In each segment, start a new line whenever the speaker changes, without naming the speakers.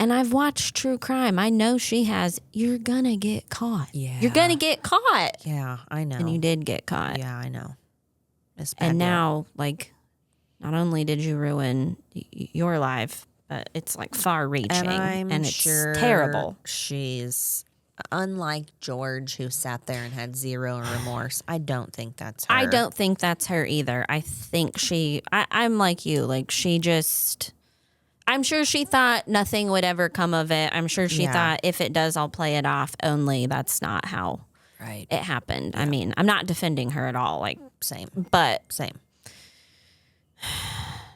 And I've watched true crime. I know she has. You're going to get caught.
Yeah.
You're going to get caught.
Yeah, I know.
And you did get caught.
Yeah, I know. It's bad.
And now, like, not only did you ruin your life, but it's like far-reaching, and it's
sure
terrible.
She's unlike George, who sat there and had zero remorse. I don't think that's her.
I don't think that's her either. I think I'm like you. Like, she just, I'm sure she thought nothing would ever come of it. I'm sure she thought, if it does, I'll play it off. Only that's not how it happened. Yeah. I mean, I'm not defending her at all. Like,
same.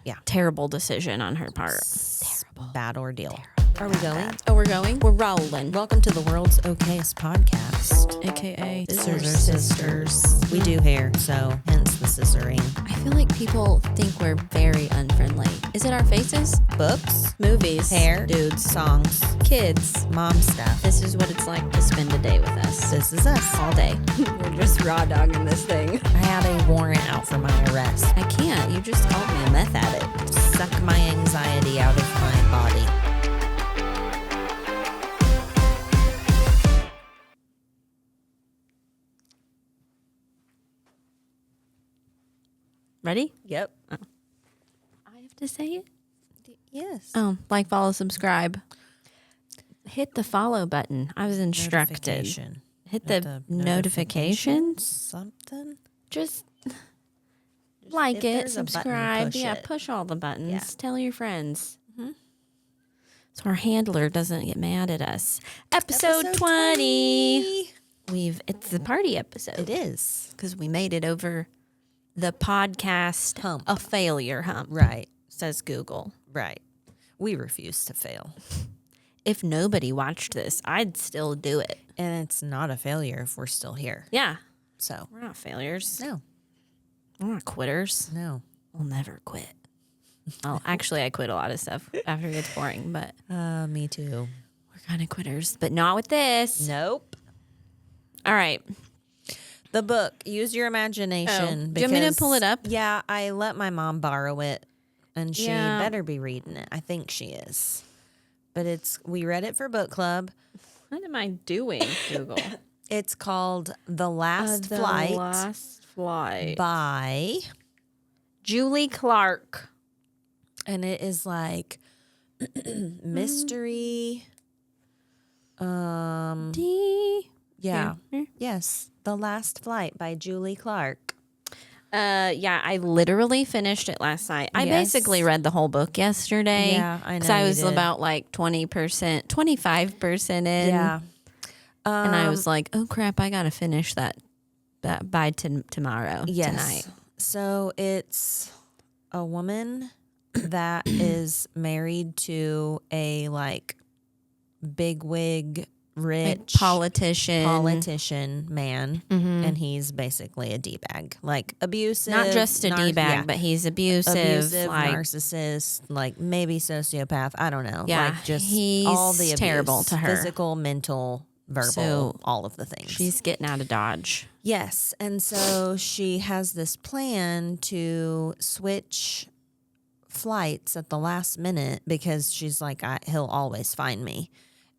Yeah.
Terrible decision on her part.
Terrible. Bad ordeal. Are we going?
Oh, we're going? We're rolling.
Welcome to the world's okayest podcast.
AKA
Sisters. We do hair, so hence the scissoring.
I feel like people think we're very unfriendly. Is it our faces?
Books,
movies,
hair,
dudes,
songs,
kids,
mom stuff.
This is what it's like to spend a day with us.
This is us.
All day. We're just raw dogging this thing.
I had a warrant out for my arrest.
I can't. You just called me a meth addict.
Suck my anxiety out of my body.
Ready?
Yep.
Oh. I have to say it?
Yes.
Oh, like, follow, subscribe. Hit the follow button. I was instructed. Hit the notifications.
Something.
Just like it, subscribe.
Button,
push push all the buttons.
Yeah.
Tell your friends. Mm-hmm. So our handler doesn't get mad at us. Episode 20. It's the party episode.
It is.
Because we made it over the podcast
hump.
A failure hump.
Right.
Says Google.
Right. We refuse to fail.
If nobody watched this, I'd still do it.
And it's not a failure if we're still here.
Yeah.
So.
We're not failures.
No.
We're not quitters.
No.
We'll never quit. Well, actually, I quit a lot of stuff after it gets boring, but.
Me too.
We're kind of quitters, but not with this.
Nope.
All right.
The book. Use your imagination.
Do you want me to pull it up?
Yeah, I let my mom borrow it, and she better be reading it. I think she is. But we read it for book club.
What am I doing, Google?
It's called The Last Flight.
The Last Flight.
By
Julie Clark.
And it is like mystery. Yeah. Yes. The Last Flight by Julie Clark.
Yeah, I literally finished it last night. I basically read the whole book yesterday.
Yeah, I know.
Because I was about like 20%, 25% in.
Yeah.
And I was like, oh crap, I got to finish that by tomorrow, tonight.
So it's a woman that is married to a like bigwig, rich politician man, and he's basically a d-bag, like abusive,
not just a d-bag, but he's abusive, like
narcissist, like maybe sociopath. I don't know.
Yeah,
like just
he's
all the abuse,
terrible to her,
physical, mental, verbal, all of the things.
She's getting out of Dodge.
Yes, and so she has this plan to switch flights at the last minute because she's like, he'll always find me.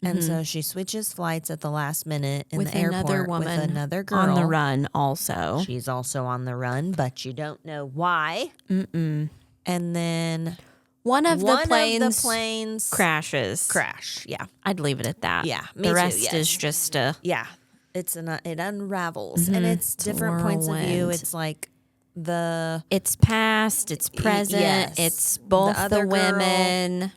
And so she switches flights at the last minute in the airport
another woman
with another girl.
On the run also.
She's also on the run, but you don't know why. And then
one of the planes
crashes. Yeah.
I'd leave it at that.
Yeah, me
the
too,
rest
yes.
is just a...
Yeah. It unravels. And it's different points of view. It's like
it's past, it's present, it's both the women.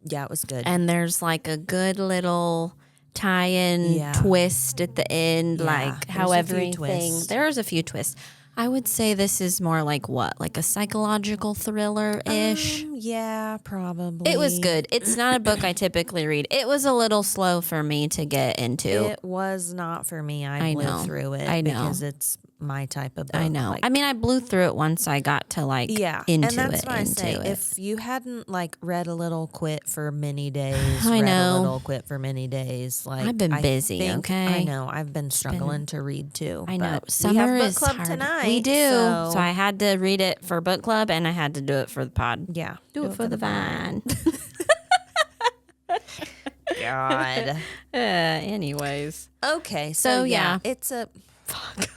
Yeah, it was good.
And there's like a good little tie-in twist at the end, like how everything. There's a few twists. I would say this is more like what? Like a psychological thriller-ish?
Yeah, probably.
It was good. It's not a book I typically read. It was a little slow for me to get into.
It was not for me. I blew through it.
I know.
Because it's my type of book.
I know.
Like,
I mean, I blew through it once I got to like into it.
And that's why I say, if you hadn't like read a little, quit for many days. Read a little, quit for many days. Like
I've been busy, okay?
I know. I've been struggling to read too.
I know.
But
Summer
we have book
is
club
hard.
tonight.
We do. So I had to read it for book club and I had to do it for the pod.
Yeah.
Do it for the vine.
God.
Anyways.
Okay,
So, yeah.
it's a
Fuck.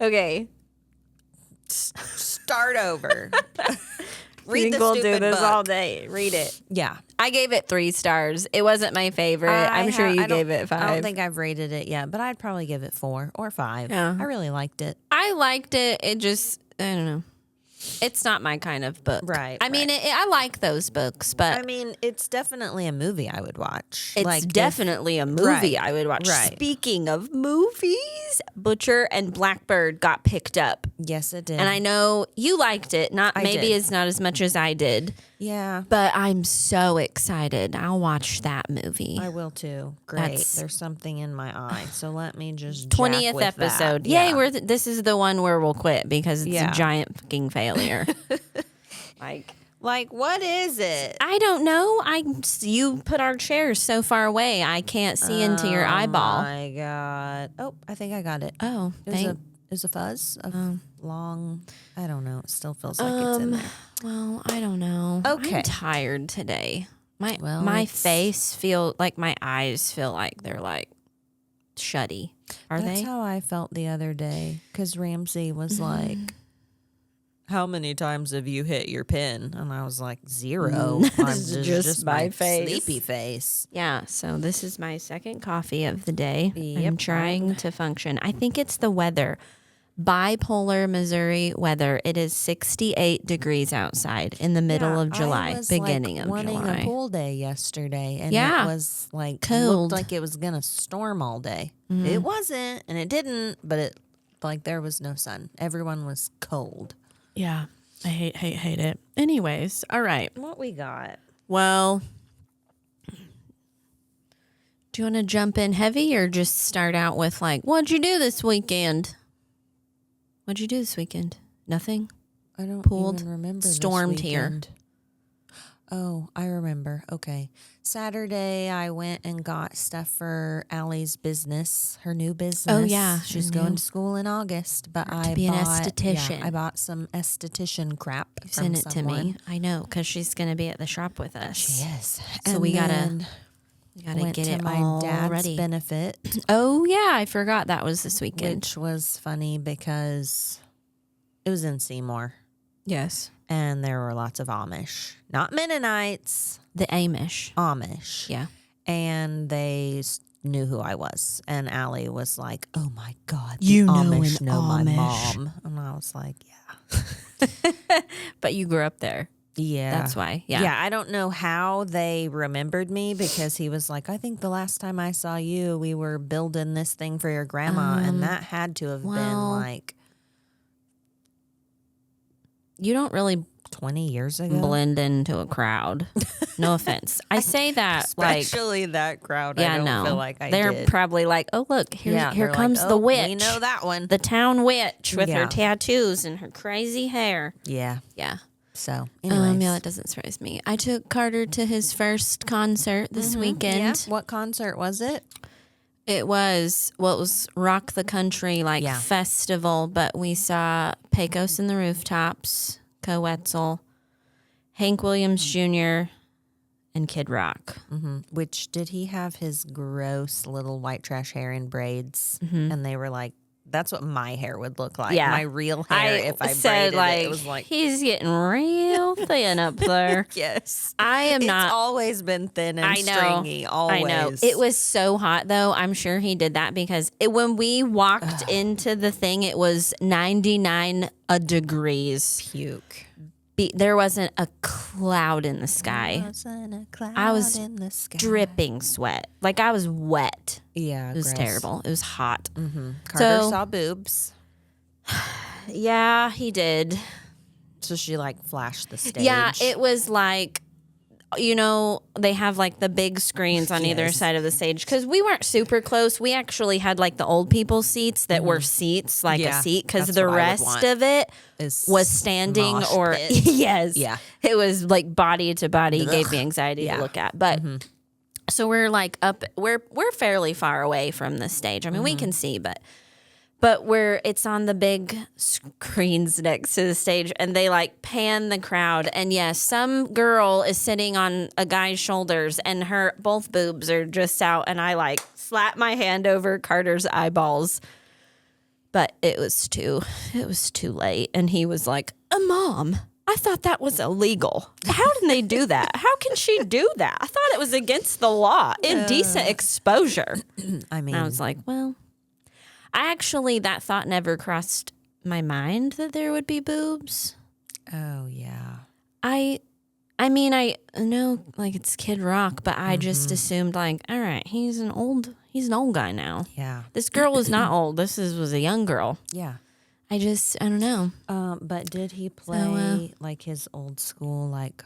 Okay.
start over. Read
Think
the
we'll
stupid
do this
book.
all day. Read it.
Yeah.
I gave it 3 stars. It wasn't my favorite. I'm sure you gave it 5.
I don't think I've rated it yet, but I'd probably give it 4 or 5.
Yeah.
I really liked it.
I liked it. It just, I don't know. It's not my kind of book.
Right.
I mean, I like those books, but
I mean, it's definitely a movie I would watch.
it's definitely a movie I would watch.
Right.
Speaking of movies, Butcher and Blackbird got picked up.
Yes, it did.
And I know you liked it. Not maybe
did.
it's not as much as I did.
Yeah.
But I'm so excited. I'll watch that movie.
I will too. Great. There's something in my eye. So let me just
20th episode. Yay, this is the one where we'll quit because it's a giant fucking failure.
Like what is it?
I don't know. You put our chairs so far away. I can't see into your eyeball.
Oh my God. Oh, I think I got it.
Oh,
It was a fuzz of long. I don't know. It still feels like it's in there.
Well, I don't know.
Okay.
I'm tired today. My face feel like my eyes feel like they're like shutty.
That's how I felt the other day because Ramsey was like, how many times have you hit your pin? And I was like, 0.
This is just my face.
Sleepy face.
Yeah, so this is my second coffee of the day.
Yep.
I'm trying to function. I think it's the weather. Bipolar Missouri weather. It is 68 degrees outside in the middle of July, beginning of
wanting
July.
a pool day yesterday, and
Yeah.
it was like
Cold.
looked like it was gonna storm all day. It wasn't, and it didn't. But it there was no sun. Everyone was cold.
Yeah, I hate it. Anyways, all right.
What we got?
Well, do you want to jump in heavy or just start out with like, what'd you do this weekend? What'd you do this weekend? Nothing?
I don't
Pooled,
even remember.
stormed
this
here.
weekend. Oh, I remember. Okay. Saturday, I went and got stuff for Allie's business, her new business.
Oh, yeah,
She's
her new-
going to school in August, but I
be an
bought,
esthetician.
I bought some esthetician crap
You
from
sent it
someone.
to me. I know, because she's going to be at the shop with us.
She is.
So
And
we gotta
then went
get
to
it
my
all
dad's
ready.
benefit,
Oh, yeah, I forgot that was this weekend.
which was funny because it was in Seymour,
Yes.
and there were lots of Amish, not Mennonites,
The Amish.
Amish.
Yeah.
And they knew who I was. And Allie was like, oh my God, the
You know
Amish
an
know my
Amish.
mom. And I was like, yeah.
But you grew up there.
Yeah.
That's why. Yeah.
Yeah, I don't know how they remembered me because he was like, I think the last time I saw you, we were building this thing for your grandma. And that had to have been like
You don't really
20 years ago.
blend into a crowd. No offense. I say that
Especially that crowd.
yeah,
I don't
no.
feel like I
They're
did.
probably like, oh, look, here
they're
comes
like,
the
"Oh,
witch.
We know that one.
The town witch with her
Yeah.
tattoos and her crazy hair.
Yeah.
Yeah.
So, anyways.
Yeah, that doesn't surprise me. I took Carter to his first concert this weekend.
Yeah. What concert was it?
It was Rock the Country festival, but we saw Pecos and the Rooftops, Coetzel, Hank Williams Jr., and Kid Rock.
Which did he have his gross little white trash hair in braids? And they were like, that's what my hair would look like.
Yeah.
My real hair if I
said
braided it. It was like,
he's getting real thin up there.
yes.
I am
It's
not.
always been thin and
I know.
stringy. Always.
I know. It was so hot though. I'm sure he did that because when we walked into the thing, it was 99 degrees.
puke.
There wasn't a cloud in the sky.
Wasn't a cloud
I was
in the sky.
dripping sweat. Like I was wet.
Yeah,
It was terrible. It was hot.
Carter
So-
saw boobs,
Yeah, he did.
so she like flashed the stage.
Yeah, it was like, they have like the big screens on either
Yes.
side of the stage because we weren't super close. We actually had like the old people seats that were seats, like
Yeah,
a seat, because
that's
the
what I would
rest
want.
of it
Is
was standing
mosh
or
pit.
yes,
Yeah.
it was like body to body.
Ugh.
Gave me anxiety
Yeah.
to look at, but. So we're like up. We're fairly far away from the stage. I mean, we can see, but But where it's on the big screens next to the stage and they like pan the crowd. And yes, some girl is sitting on a guy's shoulders and her both boobs are just out. And I like slap my hand over Carter's eyeballs. But it was too late. And he was like, Mom, I thought that was illegal. How can they do that? How can she do that? I thought it was against the law. Indecent exposure.
I mean,
I was like, well, that thought never crossed my mind that there would be boobs.
oh yeah.
I mean, I know like it's Kid Rock, but I just assumed like, all right, he's an old guy now.
Yeah.
This girl was not old. Was a young girl.
Yeah.
I don't know.
But did he play like his old school like?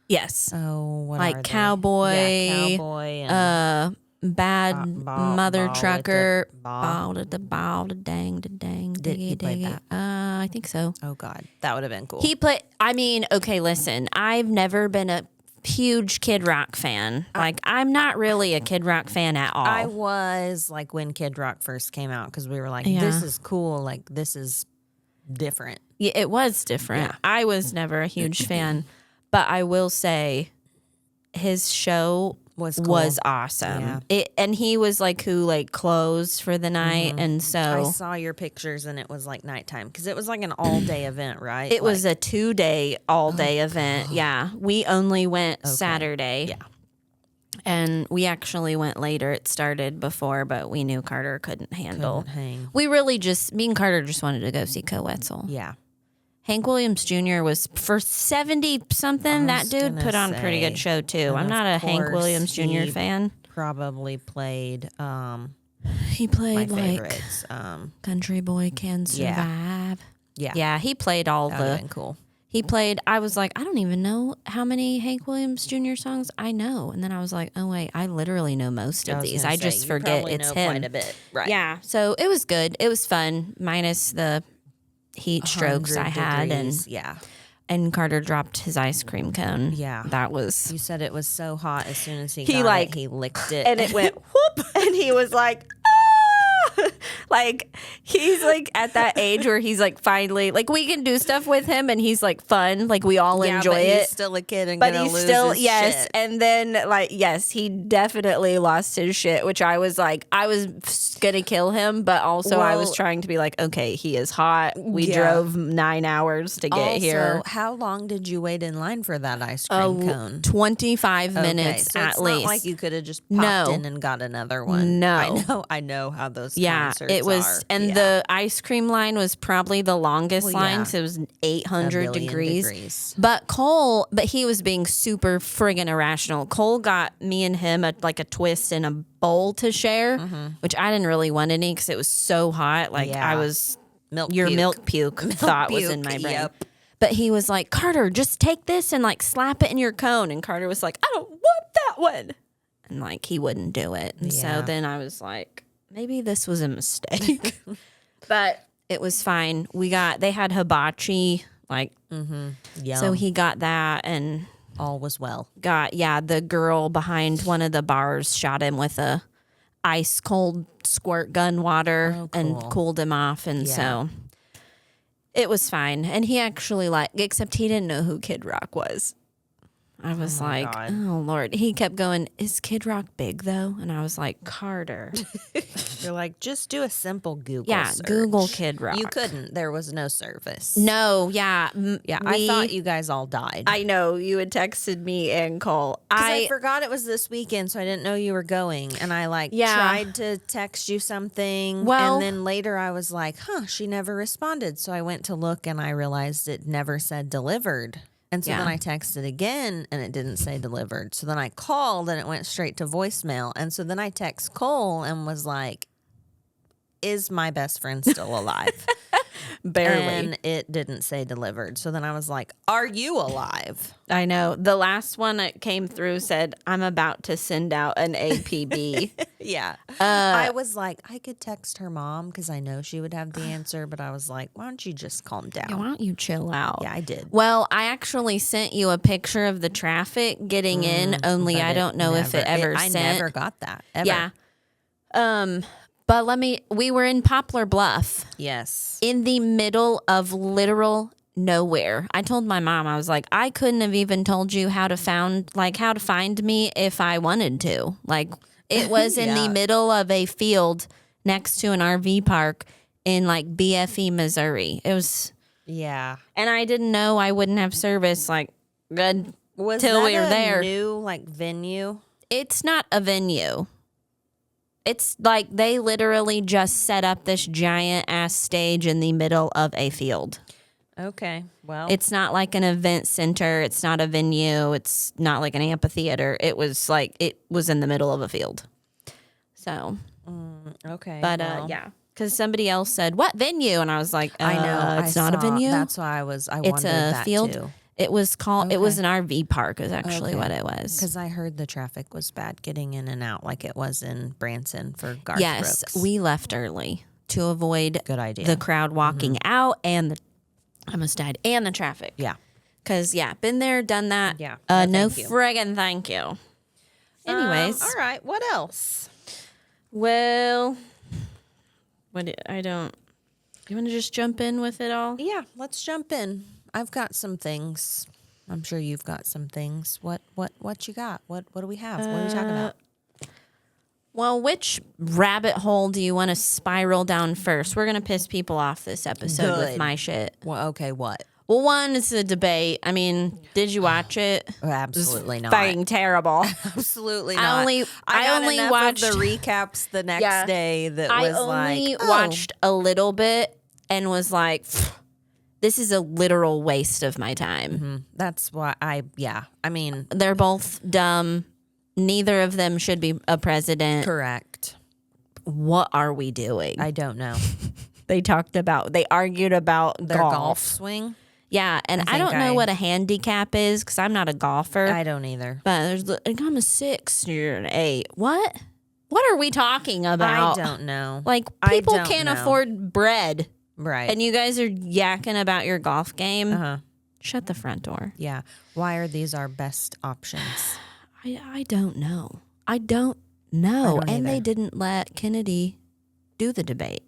Yes.
Oh, what
like
are they?
cowboy.
Yeah, cowboy. And
Bad mother trucker.
ball.
Ball to ball to dang to dang.
Did he play that?
I think so.
Oh God, that would have been cool.
He played. I mean, okay, listen. I've never been a huge Kid Rock fan. Like, I'm not really a Kid Rock fan at all.
I was like when Kid Rock first came out because we were like, this is cool. Like this is different.
Yeah, it was different.
Yeah.
I was never a huge fan, but I will say his show
Was cool.
was awesome.
Yeah.
And he was like who like closed for the night, and
I
so
saw your pictures and it was like nighttime because it was like an all day event, right?
it was a 2-day all day event. Yeah, we only went Saturday.
Yeah.
And we actually went later. It started before, but we knew Carter couldn't handle.
hang.
We really me and Carter just wanted to go see Coetzel.
Yeah.
Hank Williams Jr. was for 70 something. That dude put on a pretty good show too. I'm not a Hank Williams Jr. fan.
Probably played
He
my
played like
favorites.
Country Boy Can Survive. Yeah, he played all
That would have
the.
been cool.
He played. I was like, I don't even know how many Hank Williams Jr. songs I know, and then I was like, oh wait, I literally know most of these. I just forget it's him.
Quite a bit, right?
Yeah, so it was good. It was fun, minus the heat strokes I
100
had,
degrees,
and Carter dropped his ice cream cone.
Yeah.
that was.
You said it was so hot as soon as he
He
got
like
it, he licked it,
and it went whoop, and he was like, ah! Like he's like at that age where he's like finally like we can do stuff with him, and he's like fun, like we all enjoy
but
it.
He's still a kid, and
But
gonna
he's
lose
still
his shit.
and then like he definitely lost his shit, which I was like I was gonna kill him, but also I was trying to be like, okay, he is hot. We drove 9 hours to get here.
How long did you wait in line for that ice cream cone?
25 minutes
so
at
it's
least.
not like you could have just popped in and got another one.
No.
I know how those
it
concerts
was,
are.
and the ice cream line was probably the longest line. So it was 800 degrees. But he was being super friggin' irrational. Cole got me and him a twist in a bowl to share, which I didn't really want any because it was so hot. Like I was, milk puke thought was in my brain.
Yep.
But he was like, Carter, just take this and like slap it in your cone. And Carter was like, I don't want that one. And like he wouldn't do it. And so then I was like, maybe this was a mistake. But it was fine. They had hibachi, like, so he got that, and
all was well.
The girl behind one of the bars shot him with a ice cold squirt gun water and cooled him off, and so it was fine. And he actually except he didn't know who Kid Rock was. I was like, oh, Lord. He kept going, is Kid Rock big, though? And I was like, Carter.
You're like, just do a simple Google search.
Google Kid Rock.
You couldn't. There was no service.
No,
I thought you guys all died.
I know. You had texted me and Cole.
I forgot it was this weekend, so I didn't know you were going. And I tried to text you something.
Well,
and then later I was like, she never responded. So I went to look and I realized it never said delivered. And so then I texted again and it didn't say delivered. So then I called and it went straight to voicemail. And so then I text Cole and was like, is my best friend still alive?
Barely.
And it didn't say delivered. So then I was like, are you alive?
I know. The last one that came through said, I'm about to send out an APB.
Yeah. I was like, I could text her mom because I know she would have the answer. But I was like, why don't you just calm down?
Yeah, why don't you chill out?
Yeah, I did.
Well, I actually sent you a picture of the traffic getting in, only I don't know if it ever sent.
I never got that, ever.
Yeah. But we were in Poplar Bluff
Yes.
in the middle of literal nowhere. I told my mom, I was like, I couldn't have even told you how to find me if I wanted to. Like, it was in the middle of a field next to an RV park in like BFE, Missouri. It was, and I didn't know I wouldn't have service like good till we were there.
New like venue?
It's not a venue. It's like they literally just set up this giant ass stage in the middle of a field.
Okay, well.
It's not like an event center. It's not a venue. It's not like an amphitheater. It was in the middle of a field. So.
Okay.
But yeah, because somebody else said, what venue? And I was like,
I know.
It's not a venue.
That's why I wondered
it's a
that
field.
Too.
It was called, it was an RV park is actually what it was.
Because I heard the traffic was bad getting in and out like it was in Branson for Garth
Yes,
Brooks.
we left early to avoid
Good idea.
the crowd walking out and I almost died and the traffic.
Yeah.
Because, been there, done that.
Yeah.
No
thank you.
friggin' thank you. Anyways.
All right. What else?
Well, you want to just jump in with it all?
Yeah, let's jump in. I've got some things. I'm sure you've got some things. What you got? What do we have? What are we talking about?
Well, which rabbit hole do you want to spiral down first? We're going to piss people off this episode with my shit.
Well, okay, what?
Well, one is the debate. I mean, did you watch it?
Absolutely not.
Fucking terrible.
Absolutely not.
I only watched
the recaps the next day.
I only watched a little bit and was like, this is a literal waste of my time.
Mm-hmm. That's why I mean,
they're both dumb. Neither of them should be a president.
Correct.
What are we doing?
I don't know.
They argued about
their golf swing.
Yeah, and I don't know what a handicap is because I'm not a golfer.
I don't either.
But I'm a 6, you're an 8. What? What are we talking about?
I don't know.
Like, people can't afford bread.
Right.
And you guys are yakking about your golf game.
Uh-huh.
Shut the front door.
Yeah. Why are these our best options?
I don't know. I don't know. And they didn't let Kennedy do the debate.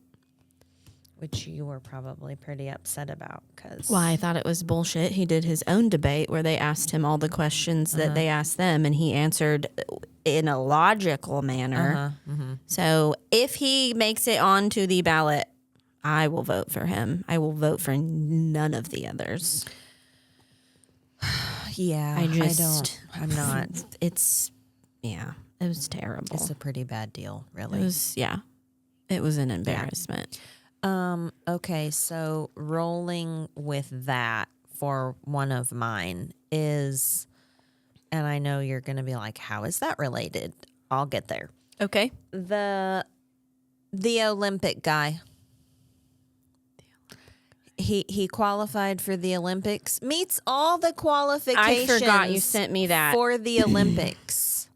Which you were probably pretty upset about.
Why, I thought it was bullshit. He did his own debate where they asked him all the questions that they asked them, and he answered in a logical manner. So if he makes it onto the ballot, I will vote for him. I will vote for none of the others.
Yeah, I'm not.
It was terrible.
It's a pretty bad deal, really.
It was an embarrassment.
Okay, so rolling with that for one of mine is, and I know you're going to be like, how is that related? I'll get there.
Okay.
The Olympic guy. He qualified for the Olympics. Meets all the qualifications.
I forgot you sent me that.
For the Olympics.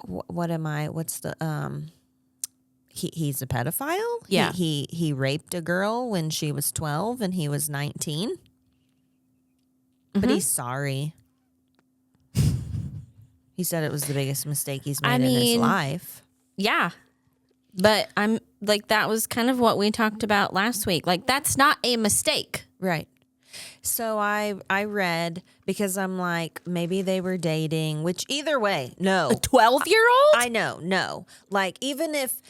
What am I? What's the He's a pedophile?
Yeah.
He raped a girl when she was 12 and he was 19. But he's sorry. He said it was the biggest mistake he's made in his life.
Yeah. But I'm like, that was kind of what we talked about last week. Like, that's not a mistake.
Right. So I read, because I'm like, maybe they were dating, which either way, no.
A 12-year-old?
I know, no. Like, even if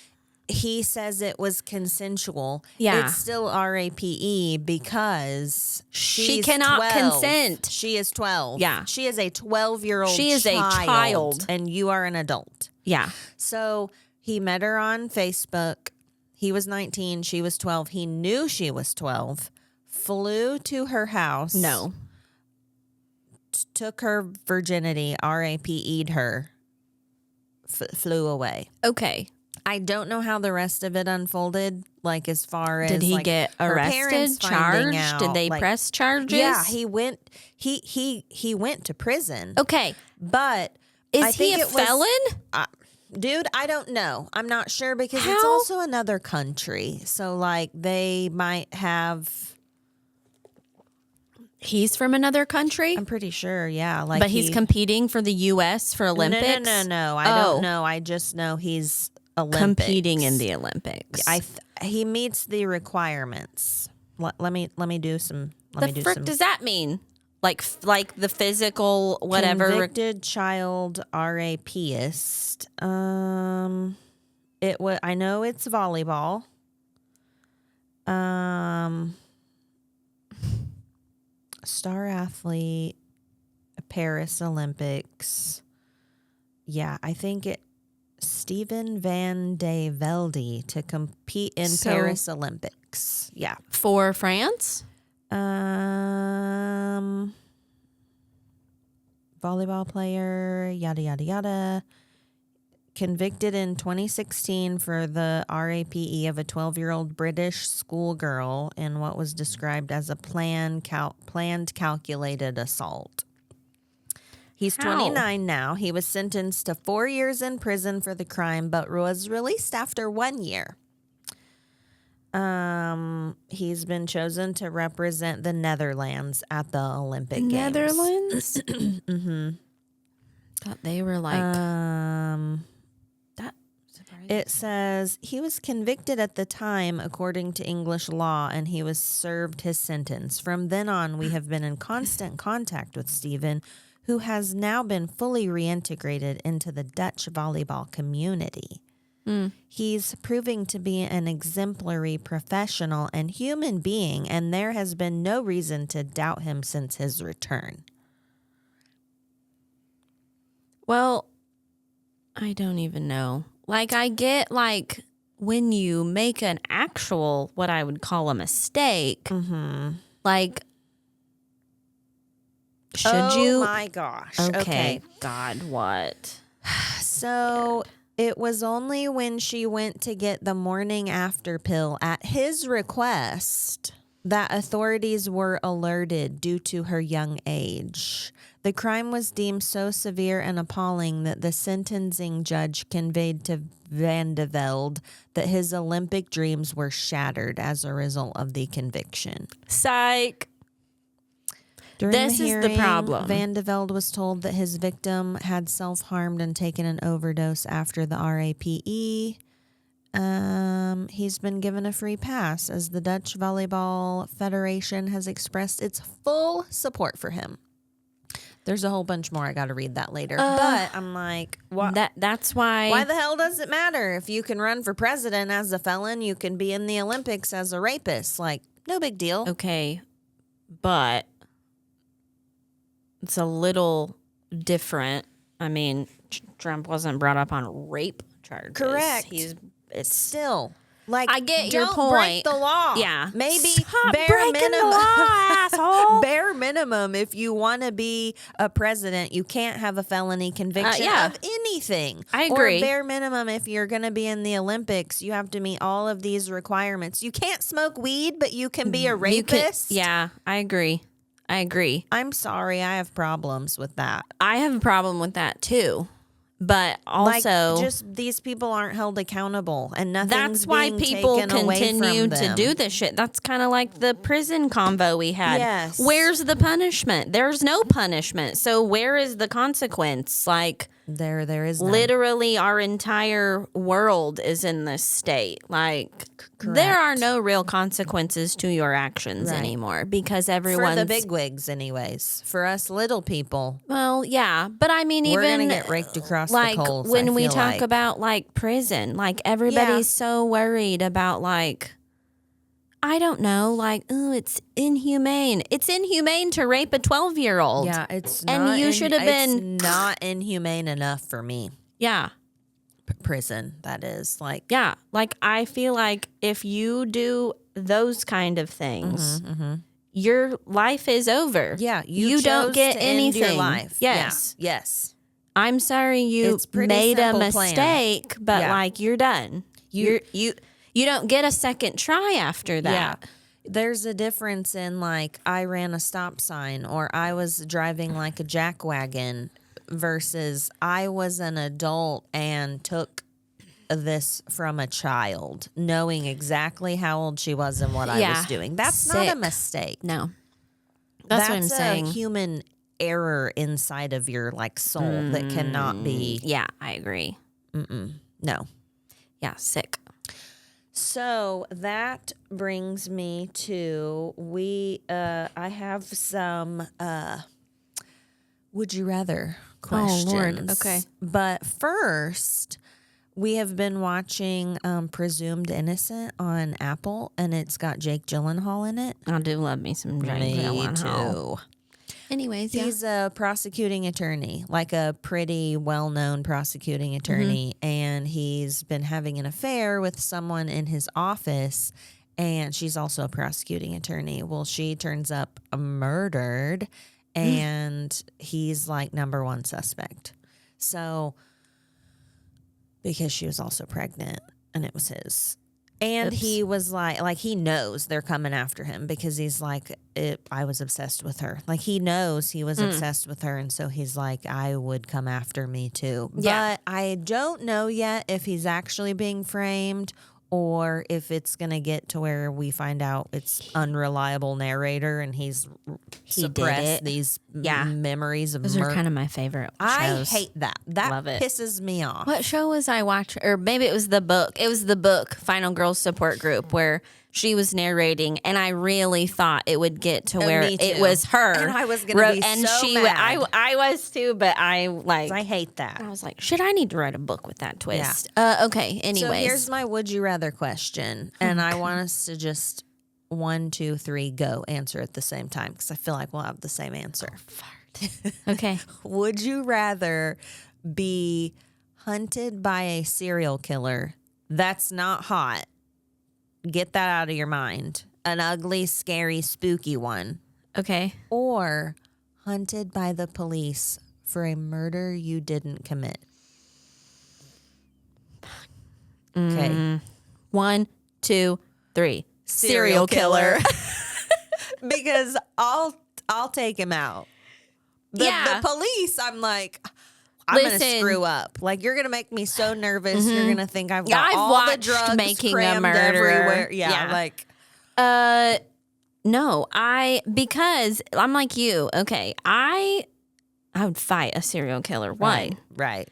he says it was consensual,
yeah,
it's still RAPE because
she cannot consent.
She is 12.
Yeah.
She is a 12-year-old
She is a child.
And you are an adult.
Yeah.
So he met her on Facebook. He was 19. She was 12. He knew she was 12. Flew to her house.
No.
Took her virginity, RAPE'd her, flew away.
Okay.
I don't know how the rest of it unfolded, like as far as
did he get arrested, charged? Did they press charges?
Yeah, he went to prison.
Okay.
But
is he a felon?
Dude, I don't know. I'm not sure because it's also another country. So like they might have
He's from another country?
I'm pretty sure, yeah. Like,
but he's competing for the U.S. for Olympics?
No. I don't know. I just know he's
competing in the Olympics.
He meets the requirements. Let me do some.
The frick does that mean? Like the physical whatever.
Convicted child rapist. I know it's volleyball. Star athlete, Paris Olympics. Yeah, I think Steven Van de Velde to compete in Paris Olympics. Yeah.
For France?
Volleyball player, yada, yada, yada. Convicted in 2016 for the RAPE of a 12-year-old British schoolgirl in what was described as a planned calculated assault. He's 29 now. He was sentenced to 4 years in prison for the crime, but was released after 1 year. He's been chosen to represent the Netherlands at the Olympic Games.
Netherlands? Mm-hmm. Thought they were like...
It says he was convicted at the time according to English law, and he was served his sentence. From then on, we have been in constant contact with Stephen, who has now been fully reintegrated into the Dutch volleyball community. He's proving to be an exemplary professional and human being, and there has been no reason to doubt him since his return.
Well, I don't even know. Like, I get, like, when you make an actual, what I would call a mistake, like, should you?
Oh, my gosh.
Okay. God, what?
So it was only when she went to get the morning after pill at his request that authorities were alerted due to her young age. The crime was deemed so severe and appalling that the sentencing judge conveyed to Van de Velde that his Olympic dreams were shattered as a result of the conviction.
Psych.
During
this
the hearing,
is the problem.
Van de Velde was told that his victim had self-harmed and taken an overdose after the RAPE. He's been given a free pass as the Dutch Volleyball Federation has expressed its full support for him. There's a whole bunch more. I got to read that later. But I'm like, what?
That's why.
Why the hell does it matter? If you can run for president as a felon, you can be in the Olympics as a rapist. Like, no big deal.
Okay, but it's a little different. I mean, Trump wasn't brought up on rape charges.
Correct.
It's
still. Like,
I get your
don't
point.
break the law.
Yeah.
Maybe
Stop
bare
breaking
minimum.
the law, asshole.
Bare minimum, if you want to be a president, you can't have a felony conviction of anything.
I agree.
Or bare minimum, if you're going to be in the Olympics, you have to meet all of these requirements. You can't smoke weed, but you can be a rapist.
I agree.
I'm sorry. I have problems with that.
I have a problem with that too. But also,
like, just these people aren't held accountable, and nothing's
that's why
being
people
taken away
continue
from them.
to do this shit. That's kind of like the prison convo we had.
Yes.
Where's the punishment? There's no punishment. So where is the consequence? Like,
there is none.
Literally our entire world is in this state. Like, there are no real consequences to your actions anymore because everyone's...
For the bigwigs, anyways. For us little people.
Well, yeah. But I mean,
we're
even...
going to get raked across
like,
the coals,
when we
feel
talk
like.
about, like, prison, like, everybody's so worried about, like... I don't know, like, oh, it's inhumane. It's inhumane to rape a 12-year-old.
Yeah, it's not.
And you should have been...
It's not inhumane enough for me.
Yeah.
Prison, that is. Like,
yeah, like, I feel like if you do those kind of things, your life is over.
Yeah,
you don't get anything.
End your life.
Yes.
Yeah. Yes.
I'm sorry you made a mistake, but, like, you're done. You don't get a second try after that.
Yeah. There's a difference in, like, I ran a stop sign or I was driving like a jackwagon versus I was an adult and took this from a child, knowing exactly how old she was and what I was doing. That's not a mistake.
No. That's what I'm saying.
A human error inside of your like soul that cannot be.
Yeah, I agree.
No.
Yeah, sick.
So that brings me to I have some would you rather questions.
Oh, Lord. Okay.
But first, we have been watching Presumed Innocent on Apple, and it's got Jake Gyllenhaal in it.
I do love me some Jake Gyllenhaal.
Too.
Anyways,
He's a prosecuting attorney, like a pretty well-known prosecuting attorney, and he's been having an affair with someone in his office, and she's also a prosecuting attorney. Well, she turns up murdered, and he's like number one suspect. So, because she was also pregnant, and it was his. And he was like he knows they're coming after him because he's like, I was obsessed with her. Like he knows he was obsessed with her. And so he's like, I would come after me too.
Yeah.
But I don't know yet if he's actually being framed or if it's going to get to where we find out it's unreliable narrator and he suppressed these memories of
Those are kind of my favorite shows.
I hate that. That
Love it.
pisses me off.
What show was I watching? Or maybe it was the book. It was the book, Final Girls Support Group, where she was narrating, and I really thought it would get to where it was her.
And I was going to be mad.
I was too, but I
hate that.
I was like, shit, I need to write a book with that twist. Okay, anyways.
So here's my would you rather question, and I want us to just 1, 2, 3 go answer at the same time because I feel like we'll have the same answer.
Okay.
Would you rather be hunted by a serial killer that's not hot? Get that out of your mind. An ugly, scary, spooky one.
Okay.
Or hunted by the police for a murder you didn't commit. Okay.
1, 2, 3.
Serial killer. Because I'll take him out. The police, I'm like, I'm going to screw up. Like, you're going to make me so nervous. You're going to think I've got all the drugs
Making
crammed
a Murderer.
everywhere. Yeah, like.
No, because I'm like you. Okay, I would fight a serial killer. One.
Right.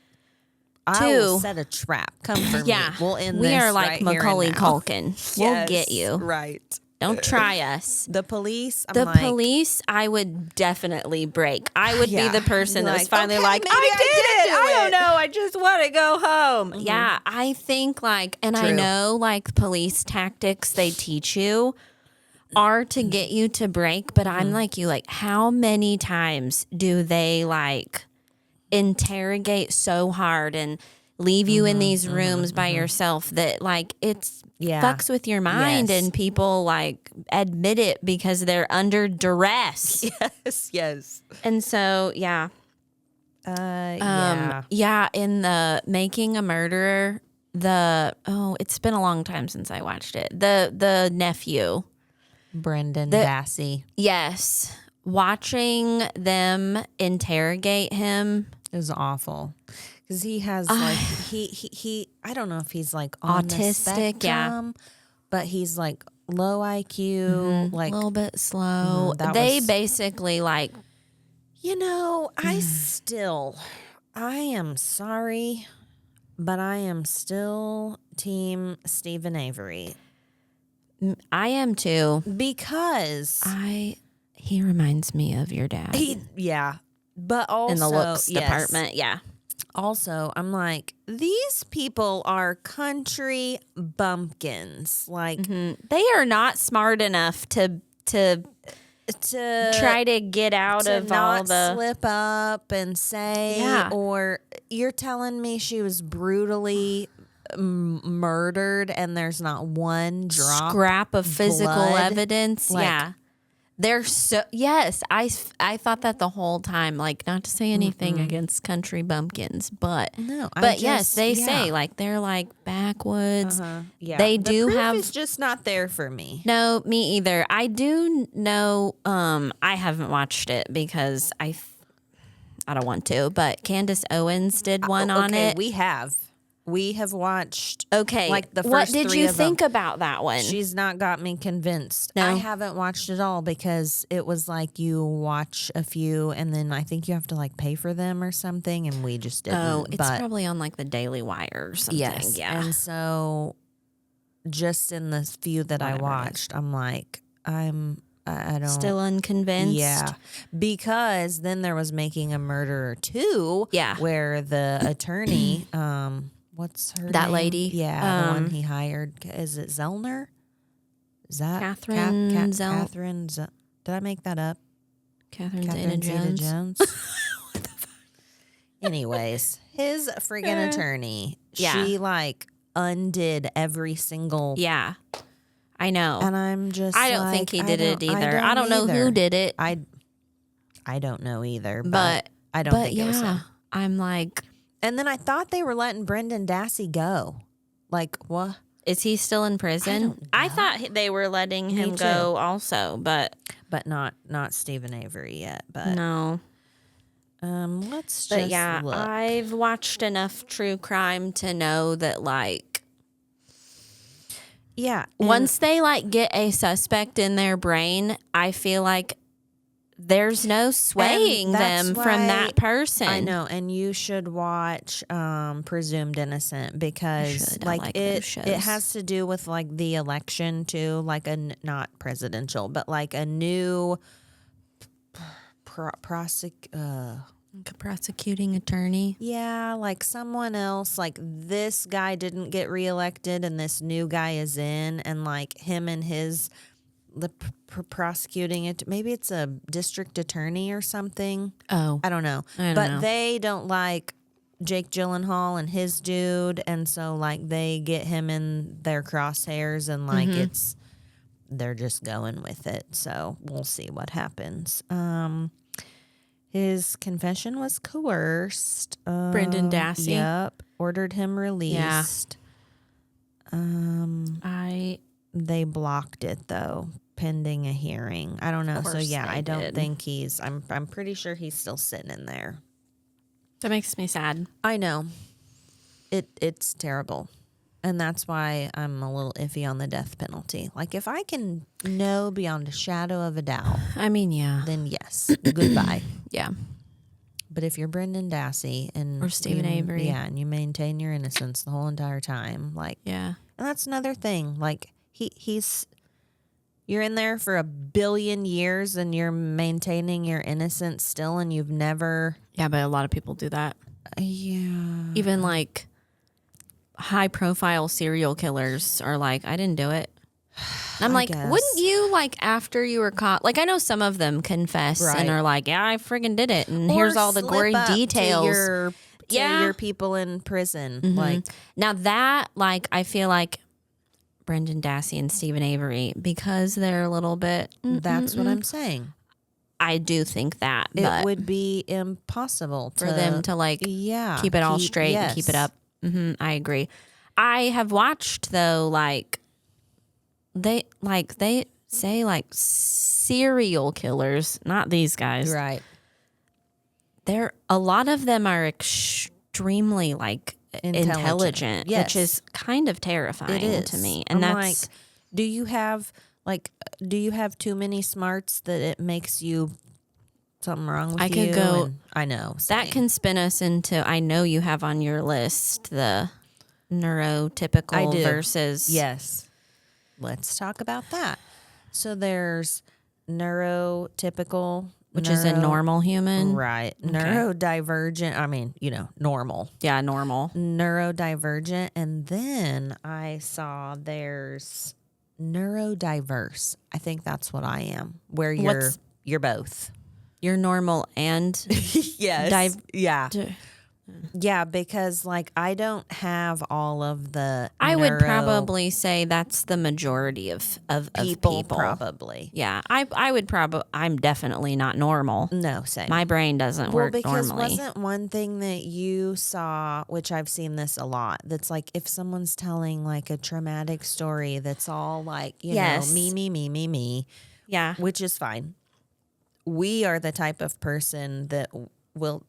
Two.
I will set a trap. Come for me. We'll end this.
We are like
right
Macaulay
here and now.
Culkin. We'll get you.
Right.
Don't try us.
The police,
police, I would definitely break. I would be the person that was finally like,
maybe
I did it. I don't
it.
know. I just want to go home. Yeah, I think I know like police tactics they teach you are to get you to break. But I'm like you, like how many times do they like interrogate so hard and leave you in these rooms by yourself that like it's fucks with your mind and people like admit it because they're under duress.
Yes.
And so, in the Making a Murderer, it's been a long time since I watched it. The nephew.
Brendan Dassey.
Yes. Watching them interrogate him.
It was awful. Because he has like he I don't know if he's like on
autistic,
the spectrum, but he's like low IQ, like
a little bit slow. They basically like,
I am sorry, but I am still team Stephen Avery.
I am too
because
he reminds me of your dad.
But also
in the looks department,
Also, I'm like, these people are country bumpkins. Like
they are not smart enough to try to get out of all the
slip up and say, or you're telling me she was brutally murdered and there's not one
scrap of physical evidence. They're so I thought that the whole time, like not to say anything against country bumpkins, but they say like they're like backwoods. They do have.
It's just not there for me.
No, me either. I do know. I haven't watched it because I don't want to. But Candace Owens did one on it.
We have. We have watched
Okay.
like the first
what did
three
you
of
think
them.
about that one?
She's not got me convinced.
No?
I haven't watched it all because it was like you watch a few and then I think you have to like pay for them or something, and we just didn't.
Oh, it's
but
probably on like the Daily Wire or something.
yes,
Yeah.
and so just in the few that
Whatever
I
it is.
watched, I'm like, I don't.
Still unconvinced.
Yeah, because then there was Making a Murderer 2.
Yeah.
Where the attorney, what's her
That
name?
lady?
Yeah, the one he hired. Is it Zellner? Is that
Catherine
Catherine? Did I make that up?
Catherine
Catherine
Zeta-Jones.
Zeta-Jones. Anyways, his friggin' attorney.
Yeah.
She like undid every single.
Yeah. I know.
And I'm just.
I don't think he did it either. I don't know who did it.
I don't know either.
But
I don't think it was him.
I'm like,
And then I thought they were letting Brendan Dassey go. Like what?
is he still in prison? I thought they were letting him
too.
go also, but
But not Stephen Avery yet. But
no.
let's
But
just
yeah,
look.
I've watched enough true crime to know that like
Yeah. and-
once they like get a suspect in their brain, I feel like there's no swaying
that's
them from
why
that person.
I know, and you should watch Presumed Innocent because
should. I
like
like
it
those shows.
has to do with like the election too, like not presidential, but like a new
Prosecuting attorney.
yeah, like someone else, like this guy didn't get reelected and this new guy is in, and like him and the prosecuting it. Maybe it's a district attorney or something.
Oh,
I don't know.
I don't
but
know.
they don't like Jake Gyllenhaal and his dude, and so like they get him in their crosshairs, and like they're just going with it. So we'll see what happens. His confession was coerced.
Brendan Dassey.
Yep. Ordered him released. They blocked it though, pending a hearing. I don't know. So
course
yeah,
they
I don't
did.
think he's. I'm pretty sure he's still sitting in there.
That makes me sad.
I know. It's terrible. And that's why I'm a little iffy on the death penalty. Like if I can know beyond a shadow of a doubt,
I mean, yeah.
then yes, goodbye.
Yeah.
But if you're Brendan Dassey and
Or Stephen Avery.
yeah, and you maintain your innocence the whole entire time, like,
Yeah.
and that's another thing. Like he's, you're in there for 1 billion years and you're maintaining your innocence still, and you've never.
Yeah, but a lot of people do that.
Yeah.
Even like high profile serial killers are like, I didn't do it. And I'm like,
guess.
wouldn't you like after you were caught? Like I know some of them confess
Right.
and are like, yeah, I friggin' did it. And
Or
here's all the
slip
gory
up to
details.
your
Yeah.
your people in prison. Like
Now that, like, I feel like Brendan Dassey and Stephen Avery, because they're a little bit,
that's what I'm saying.
I do think that,
It
but
would be impossible
for them to like
yeah,
keep it all straight and keep it
yes.
up. I agree. I have watched though, like they say like serial killers, not these guys.
Right.
A lot of them are extremely like intelligent,
Yes.
which is kind of terrifying to me. And
I'm
that's
like, do you have too many smarts that it makes you something wrong with
I
you?
could go-
And I know.
that
same.
can spin us into. I know you have on your list the neurotypical
I do.
versus
Yes. Let's talk about that. So there's neurotypical,
which is a normal human.
right? Neurodivergent. I mean, normal.
Yeah, normal.
Neurodivergent, and then I saw there's neurodiverse. I think that's what I am. Where you're both.
You're normal and
Yes. Yeah, because like I don't have all of the.
I would probably say that's the majority of people.
Probably.
Yeah, I would probably. I'm definitely not normal.
No, same.
My brain doesn't work
because
normally.
wasn't one thing that you saw, which I've seen this a lot, that's like if someone's telling like a traumatic story that's all like,
Yes.
me,
Yeah,
which is fine. We are the type of person that will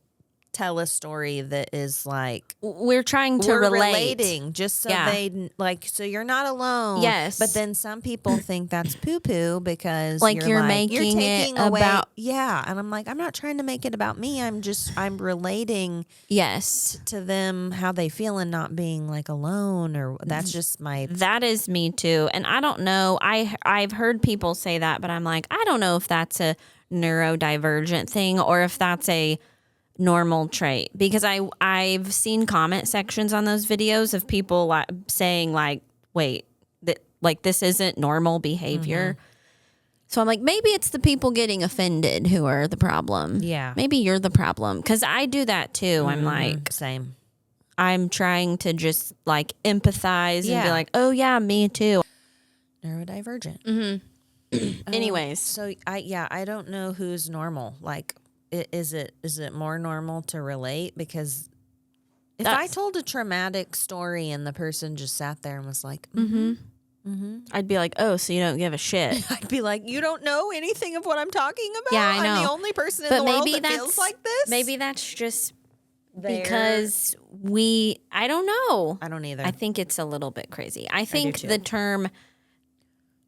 tell a story that is like
we're trying to
we're
relate.
relating just so they like, so you're not alone.
Yes.
But then some people think that's poo poo because
Like you're
like, you're
making
taking
it
away.
about-
Yeah. And I'm like, I'm not trying to make it about me. I'm relating
Yes.
to them, how they feel and not being like alone, or that's just my.
That is me too. And I don't know. I've heard people say that, but I'm like, I don't know if that's a neurodivergent thing or if that's a normal trait, because I've seen comment sections on those videos of people saying like, wait, like this isn't normal behavior.
Mm-hmm.
So I'm like, maybe it's the people getting offended who are the problem.
Yeah.
Maybe you're the problem. Because I do that too. I'm like,
same.
I'm trying to just like empathize and be
Yeah.
like, oh yeah, me too.
Neurodivergent.
Mm-hmm. Anyways.
So I don't know who's normal. Like, is it more normal to relate? Because if I told a traumatic story and the person just sat there and was like,
I'd be like, oh, so you don't give a shit.
I'd be like, you don't know anything of what I'm talking about?
Yeah, I know.
I'm the only person in the world that feels like this?
Maybe that's just because I don't know.
I don't either.
I think it's a little bit crazy. I think
too.
the term,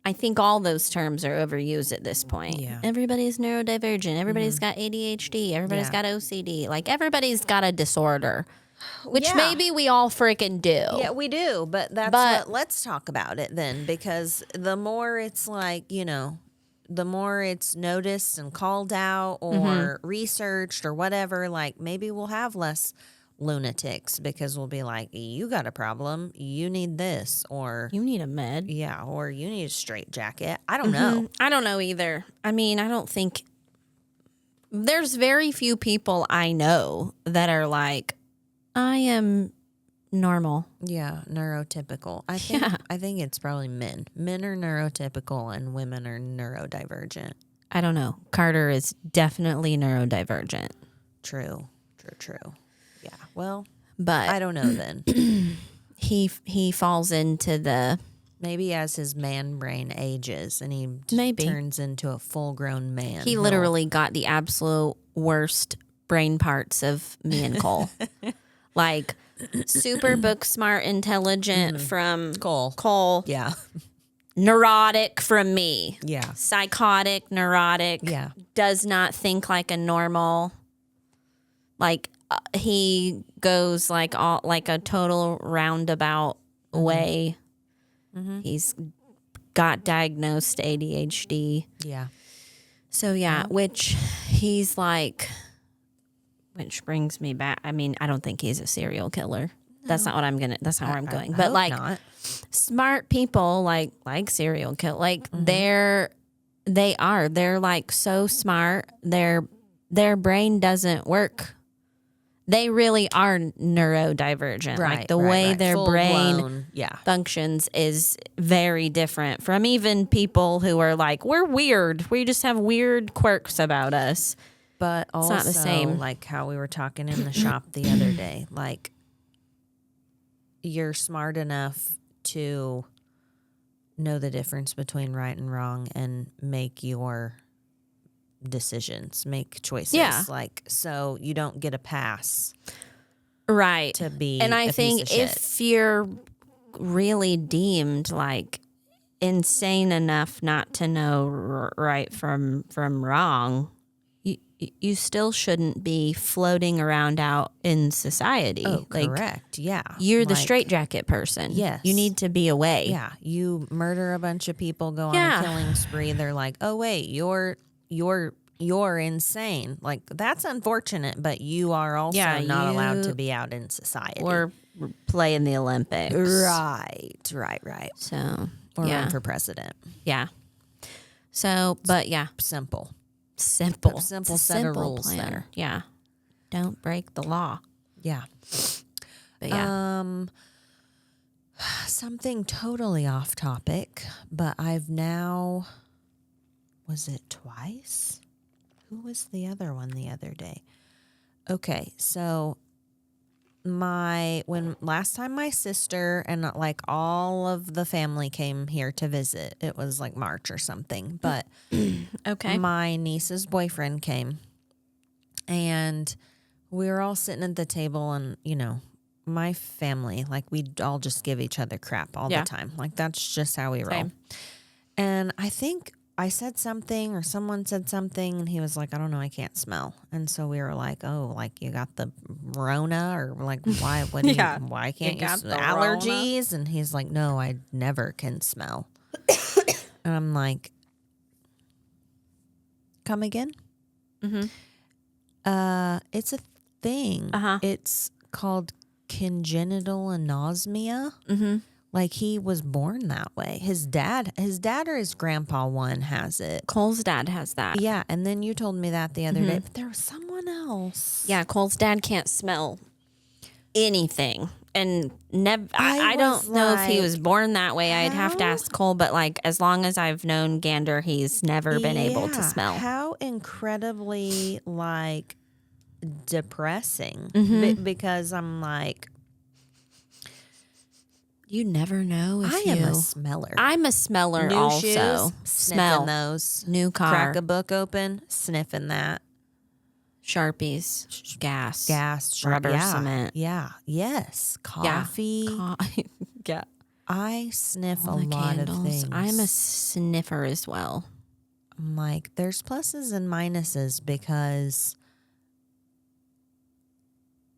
I think all those terms are overused at this point.
Yeah.
Everybody's neurodivergent. Everybody's got ADHD. Everybody's got OCD. Like everybody's got a disorder, which maybe we all freaking do.
Yeah, we do. But let's talk about it then, because the more it's like, the more it's noticed and called out or researched or whatever, like maybe we'll have less lunatics because we'll be like, you got a problem, you need this, or
You need a med.
yeah, or you need a straitjacket. I don't know.
I don't know either. I mean, I don't think there's very few people I know that are like, I am normal.
Yeah, neurotypical. I think it's probably men. Men are neurotypical and women are neurodivergent.
I don't know. Carter is definitely neurodivergent.
True. Yeah. Well,
But
I don't know then.
he falls into the
Maybe as his man brain ages and he
Maybe.
turns into a full-grown man.
he literally got the absolute worst brain parts of me and Cole. Like super book smart, intelligent from Cole.
Yeah.
Neurotic from me.
Yeah.
Psychotic, neurotic.
Yeah.
Does not think like a normal. Like he goes like a total roundabout way. He's got diagnosed ADHD.
Yeah.
So yeah, which he's like, which brings me back. I mean, I don't think he's a serial killer. That's not what that's not where I'm going. But like
not.
smart people like serial kill, like they're like so smart. Their brain doesn't work. They really are neurodivergent. Like the way their brain functions is very different from even people who are like, we're weird. We just have weird quirks about us.
But also,
not the same.
like how we were talking in the shop the other day, like you're smart enough to know the difference between right and wrong and make your decisions, make choices.
Yeah.
Like, so you don't get a pass.
Right.
To be
and I
a
think
piece of shit.
if you're really deemed like insane enough not to know right from wrong, you still shouldn't be floating around out in society.
Oh,
like,
correct. Yeah.
You're the straitjacket person.
Yes.
You need to be away.
Yeah. You murder a bunch of people, go on a killing spree. They're like, oh, wait, you're insane. Like, that's unfortunate, but you are also not allowed to be out in society.
Or play in the Olympics.
Right.
So,
or run for president.
Yeah. So, but yeah.
Simple
Set of rules
plan.
There. Yeah. Don't break the law.
Yeah.
But yeah.
Something totally off topic, but I've now, was it twice? Who was the other one the other day? Okay, so when last time my sister and like all of the family came here to visit, it was like March or something, but
okay.
my niece's boyfriend came and we were all sitting at the table and, my family, like we all just give each other crap all the time. Like that's just how we roll.
Same.
And I think I said something or someone said something and he was like, I don't know, I can't smell. And so we were like, oh, like you got the Rona or like why what do
Yeah.
why can't
You
you
got the
allergies? And he's like, no, I never can smell. And I'm like, come again?
Mm-hmm.
It's a thing. It's called congenital anosmia.
Mm-hmm.
Like he was born that way. His dad or his grandpa one has it.
Cole's dad has that.
Yeah, and then you told me that the other day, but there was someone else.
Yeah, Cole's dad can't smell anything. And I don't know if he was born that way. I'd have to ask Cole, but like as long as I've known Gander, he's never been able to smell.
How incredibly like depressing. Because I'm like,
you never know if
I am a smeller.
I'm a smeller
New
also.
Shoes,
Smell
sniffing those.
new car.
Crack a book open, sniffing that.
Sharpies, gas,
rubber
cement.
Yeah. Yes. Coffee.
Yeah.
I sniff a
All the
lot
candles.
of things.
I'm a sniffer as well.
I'm like, there's pluses and minuses because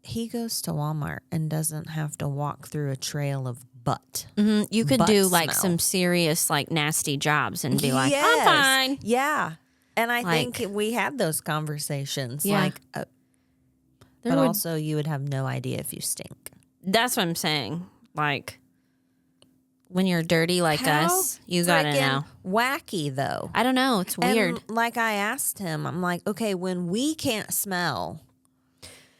he goes to Walmart and doesn't have to walk through a trail of butt.
Mm-hmm. You could
Butt
do like
smell.
some serious, like nasty jobs and be like,
Yes.
I'm fine.
Yeah. And I
Like-
think we had those conversations.
Yeah.
Like, but also you would have no idea if you stink.
That's what I'm saying. Like, when you're dirty like us, you gotta
frickin'
know.
Wacky though.
I don't know. It's weird.
And like I asked him, I'm like, okay, when we can't smell,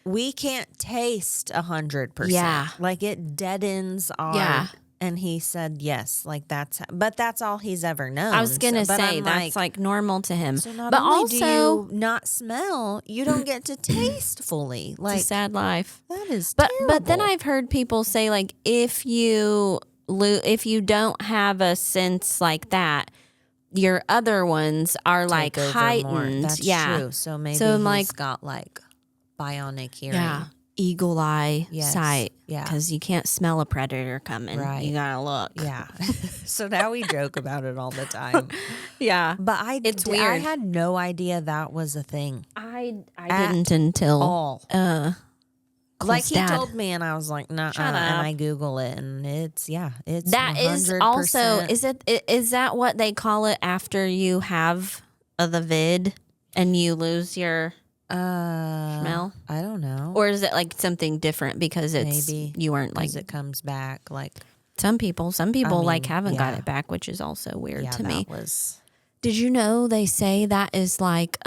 we can't taste 100%.
Yeah.
Like it deadens our.
Yeah.
And he said yes, like but that's all he's ever known.
I was gonna
but
say
I'm
that's like normal to him.
so not
but
only
also,
do you not smell, you don't get to taste fully. Like
it's a sad life.
that is
But then
terrible.
I've heard people say like if you don't have a sense like that, your other ones are like
Take over more.
heightened.
That's
yeah.
true. So maybe
So I'm
he's
like-
got like bionic hearing.
Yeah. Eagle eye
Yes.
sight.
Yeah.
Because you can't smell a predator coming.
Right.
You gotta look.
Yeah. So now we joke about it all the time.
Yeah.
But
It's
I
weird.
had no idea that was a thing.
I
At
didn't until
All.
Cole's
Like he
dad.
told me and I was like, nah,
Shut
and
up.
I Google it and it's
That is
100%.
also is that what they call it after you have the vid and you lose your smell?
I don't know.
Or is it like something different because it's
Maybe.
you weren't like
As it comes back, like
some people like
mean,
haven't got
yeah.
it back, which is also weird
yeah,
to
that
me.
was
Did you know they say that is like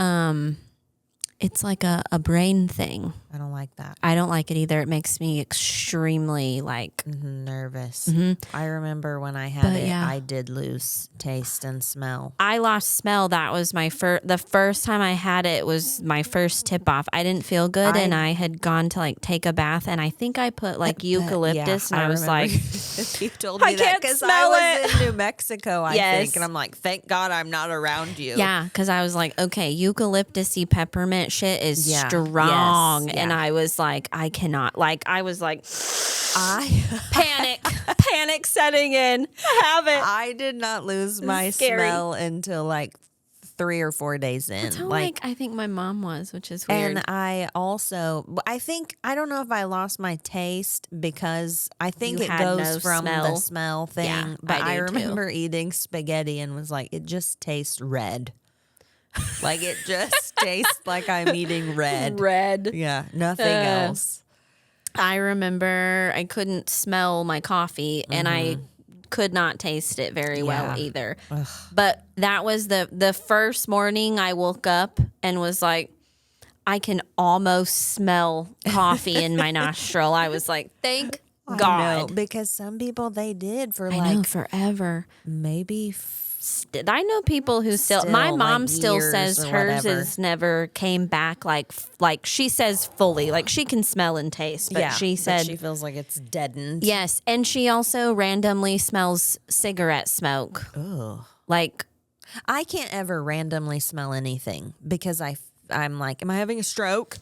it's like a brain thing.
I don't like that.
I don't like it either. It makes me extremely like
Nervous.
Mhm.
I remember when I had
But
it,
yeah.
I did lose taste and smell.
I lost smell. That was my the first time I had it was my first tip off. I didn't feel good and I had gone to like take a bath and I think I put like eucalyptus and I was
remember
like,
you told
I
me that
can't
because
smell
I was in New Mexico, I
Yes.
think, and I'm like, thank God I'm not around you.
yeah, because I was like, okay, eucalyptusy peppermint shit is
Yeah.
strong.
Yes.
And
Yeah.
I was like, I cannot. Like, I was like,
I
panic setting in. Have it.
I did not lose my
scary.
smell until like 3 or 4 days in.
That's how like I think my mom was, which is weird.
And I also, I don't know if I lost my taste because I think
You
it
had
goes
no
from the
smell.
smell thing.
Yeah,
but
I
I
do too.
remember eating spaghetti and was like, it just tastes red. Like it just tastes like I'm eating red.
Red.
Yeah, nothing else.
I remember I couldn't smell my coffee and I could not taste it very well
Yeah.
either. But that was the first morning I woke up and was like, I can almost smell coffee in my nostril. I was like, thank
I know,
God.
because some people they did for
I
like
know forever.
maybe
I know people who still my
Still,
mom
like,
still
years
says
or
hers
whatever.
is never came back like she says fully. Like she can smell and taste, but she said
she feels like it's deadened.
yes, and she also randomly smells cigarette smoke.
Ugh.
Like
I can't ever randomly smell anything because I'm like, am I having a stroke?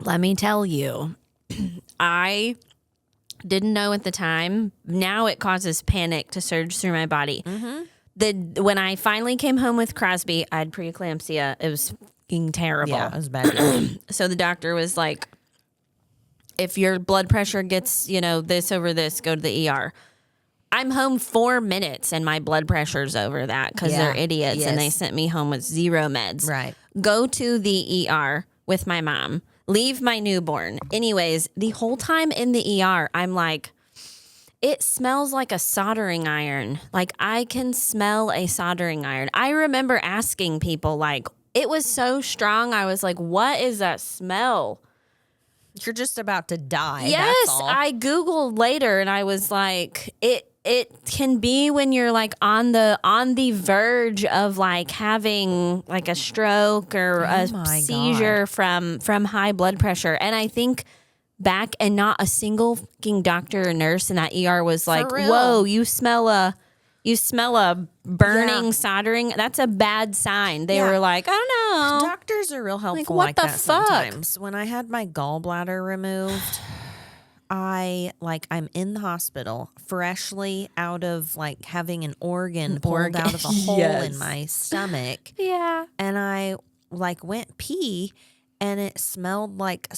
Let me tell you, I didn't know at the time. Now it causes panic to surge through my body. When I finally came home with Crosby, I had preeclampsia. It was fucking terrible.
Yeah, it was bad.
So the doctor was like, if your blood pressure gets, this over this, go to the ER. I'm home 4 minutes and my blood pressure's over that because they're idiots and they sent me home with 0 meds.
Right.
Go to the ER with my mom. Leave my newborn. Anyways, the whole time in the ER, I'm like, it smells like a soldering iron. Like, I can smell a soldering iron. I remember asking people, like, it was so strong. I was like, what is that smell?
You're just about to die.
Yes,
that's all.
I Googled later and I was like, it can be when you're like on the verge of like having like a stroke or a seizure from high blood pressure. And I think back and not a single fucking doctor or nurse in that ER was like, whoa, you smell a burning soldering. That's a bad sign. They were like, I don't know.
Doctors are real helpful
what the
that
fuck?
sometimes. When I had my gallbladder removed, I'm in the hospital, freshly out of like having an organ pulled out of a hole in my stomach.
Yeah.
And I like went pee and it smelled like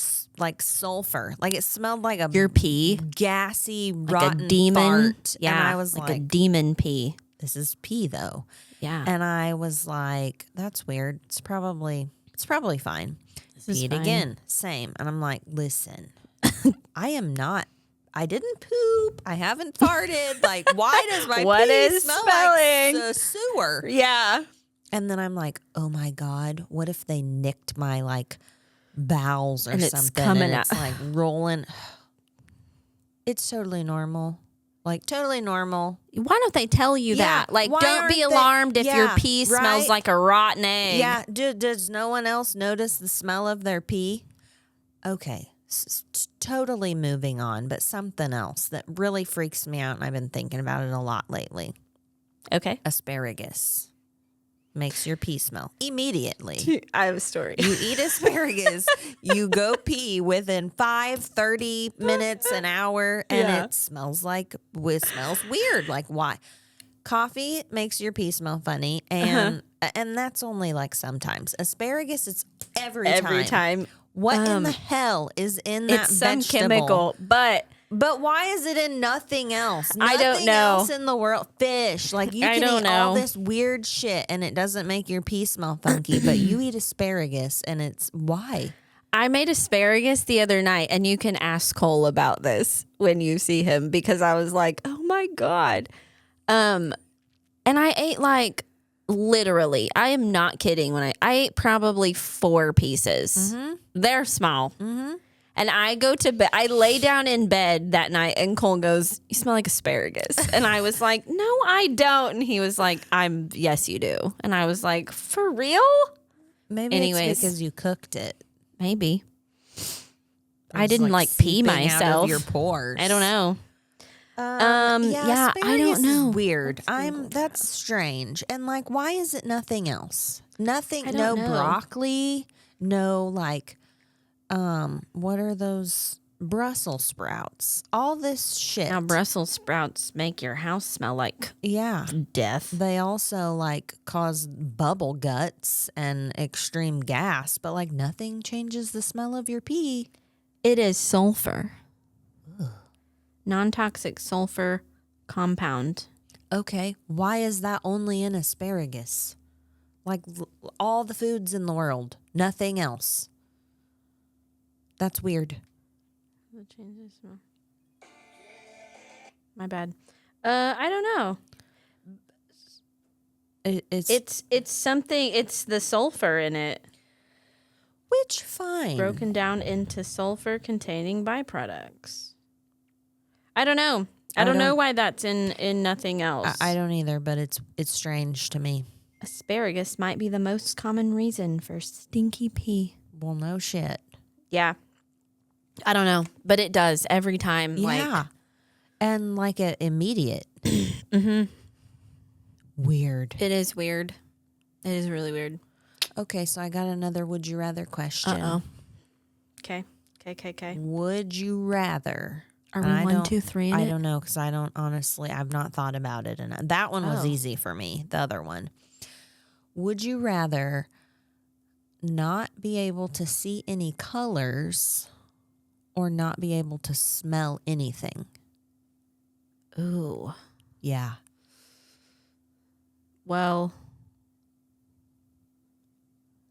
sulfur. Like it smelled like
your pee,
gassy,
like
rotten
a demon.
fart.
Yeah.
And I was like
a demon pee.
This is pee though.
Yeah.
And I was like, that's weird. It's probably fine. Peed again. Same. And I'm like, listen, I didn't poop. I haven't farted. Like, why does my pee smell like the sewer?
Yeah.
And then I'm like, oh my God, what if they nicked my like bowels or something?
It's coming
and
out.
it's like rolling. It's totally normal. Like totally normal.
Why don't they tell you that? Like,
Why
don't be
aren't
alarmed
they-
if your pee smells like a rotten egg.
Yeah. Does no one else notice the smell of their pee? Okay. Totally moving on, but something else that really freaks me out, and I've been thinking about it a lot lately.
Okay.
Asparagus makes your pee smell immediately.
I have a story.
You eat asparagus, you go pee within 30 minutes, an hour, and it smells weird. Like, why? Coffee makes your pee smell funny, and that's only like sometimes. Asparagus, it's every time. What in the hell is in that
it's some
vegetable?
chemical, but
why is it in nothing else?
I don't
Nothing
know.
else in the world. Fish. Like, you can eat all
know.
this weird shit and it doesn't make your pee smell funky, but you eat asparagus and it's why?
I made asparagus the other night, and you can ask Cole about this when you see him, because I was like, oh my God. And I ate like, literally, I am not kidding. When I ate probably 4 pieces. Mm-hmm. They're small. Mm-hmm. And I go to bed. I lay down in bed that night, and Cole goes, "You smell like asparagus." And I was like, "No, I don't." And he was like, "Yes, you do." And I was like, "For real?"
Maybe it's because you cooked it.
Maybe. I didn't like pee myself.
Out of your pores.
I don't know.
Yeah,
I don't know.
Is weird. That's strange. And like, why is it nothing else? Nothing. No broccoli. No like, what are those Brussels sprouts? All this shit.
Now Brussels sprouts make your house smell like death.
They also like cause bubble guts and extreme gas, but like nothing changes the smell of your pee.
It is sulfur. Non-toxic sulfur compound.
Okay, why is that only in asparagus? Like all the foods in the world, nothing else. That's weird.
What changes smell? My bad. I don't know. It's something. It's the sulfur in it.
Which fine.
Broken down into sulfur-containing byproducts. I don't know. I don't know why that's in nothing else.
I don't either, but it's strange to me.
Asparagus might be the most common reason for stinky pee.
Well, no shit.
Yeah. I don't know, but it does every time.
Yeah. And like immediate. Mm-hmm. Weird.
It is weird. It is really weird.
Okay, so I got another would you rather question.
Uh-oh. Okay.
Would you rather?
Are
and
we 1, 2, 3 in
I
it?
don't know because I don't honestly. I've not thought about it, and that one was
Oh.
easy for me. The other one. Would you rather not be able to see any colors or not be able to smell anything?
Ooh.
Yeah.
Well,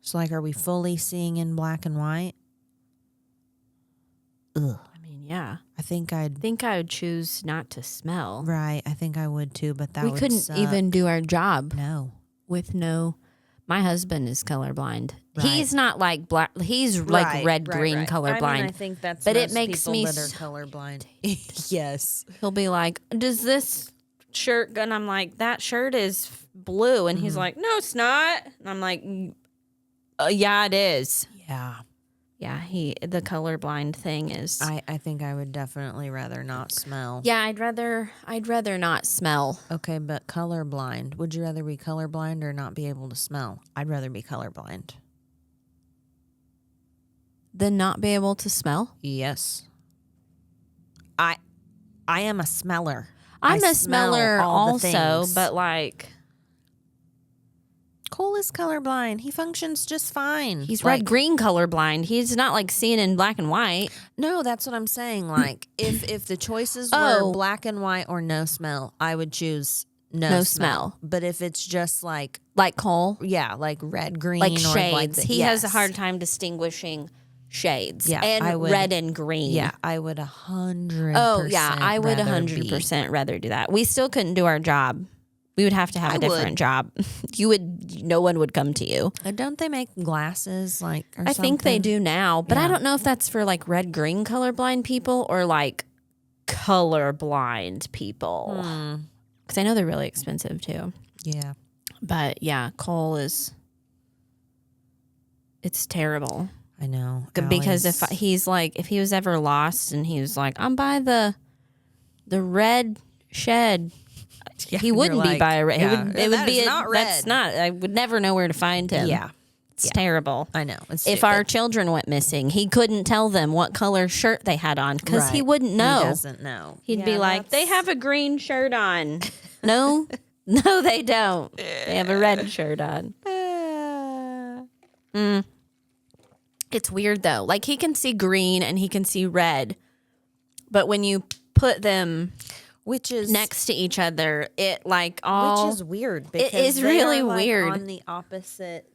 So, like, are we fully seeing in black and white? Ugh.
I mean, yeah.
I think I
would choose not to smell.
Right. I think I would too, but that
We
would
couldn't
suck.
even do our job
No.
with no. My husband is colorblind.
Right.
He's not like black. He's like red-green colorblind.
I mean, I think that's
but
most
it makes
people
me
that are
so
colorblind. Yes.
He'll be like, "Does this shirt?" And I'm like, "That shirt is blue," and he's like, "No, it's not." And I'm like, "Yeah, it is."
Yeah.
Yeah, the colorblind thing is.
I think I would definitely rather not smell.
Yeah, I'd rather not smell.
Okay, but colorblind. Would you rather be colorblind or not be able to smell? I'd rather be colorblind.
Than not be able to smell.
Yes. I am a smeller.
I'm
I
a
smell
smeller
all the
also,
things.
but like
Cole is colorblind. He functions just fine.
he's
like,
red-green colorblind. He's not like seeing in black and white.
No, that's what I'm saying. Like if the choices
Oh.
were black and white or no smell, I would choose no smell. But if it's just like
Like Cole,
like red, green,
like
or
shades.
like the,
He has a hard time distinguishing shades.
Yeah,
and
I would-
red and green.
Yeah, I would 100%.
Oh yeah, I would
rather
100% rather do that. We still couldn't do our job. We would have to have a different job. No one would come to you.
Don't they make glasses like? Or
I think they do now, but I
Yeah.
don't know if that's for like red-green colorblind people or like colorblind people. Because I know they're really expensive too.
Yeah.
But yeah, Cole it's terrible.
I know.
Because if he was ever lost and he was like, I'm by the red shed, he wouldn't be by a red. It would be
not red.
That's not. I would never know where to find him.
Yeah.
It's terrible.
I know. It's
If our children went missing, he couldn't tell them what color shirt they had on because he wouldn't know.
He doesn't know.
He'd be like, they have a green shirt on. No, they don't. They have a red shirt on. It's weird though. Like he can see green and he can see red, but when you put them
which is
next to each other, it like
which is weird. Because
is
they
really
are, like,
weird.
on the opposite.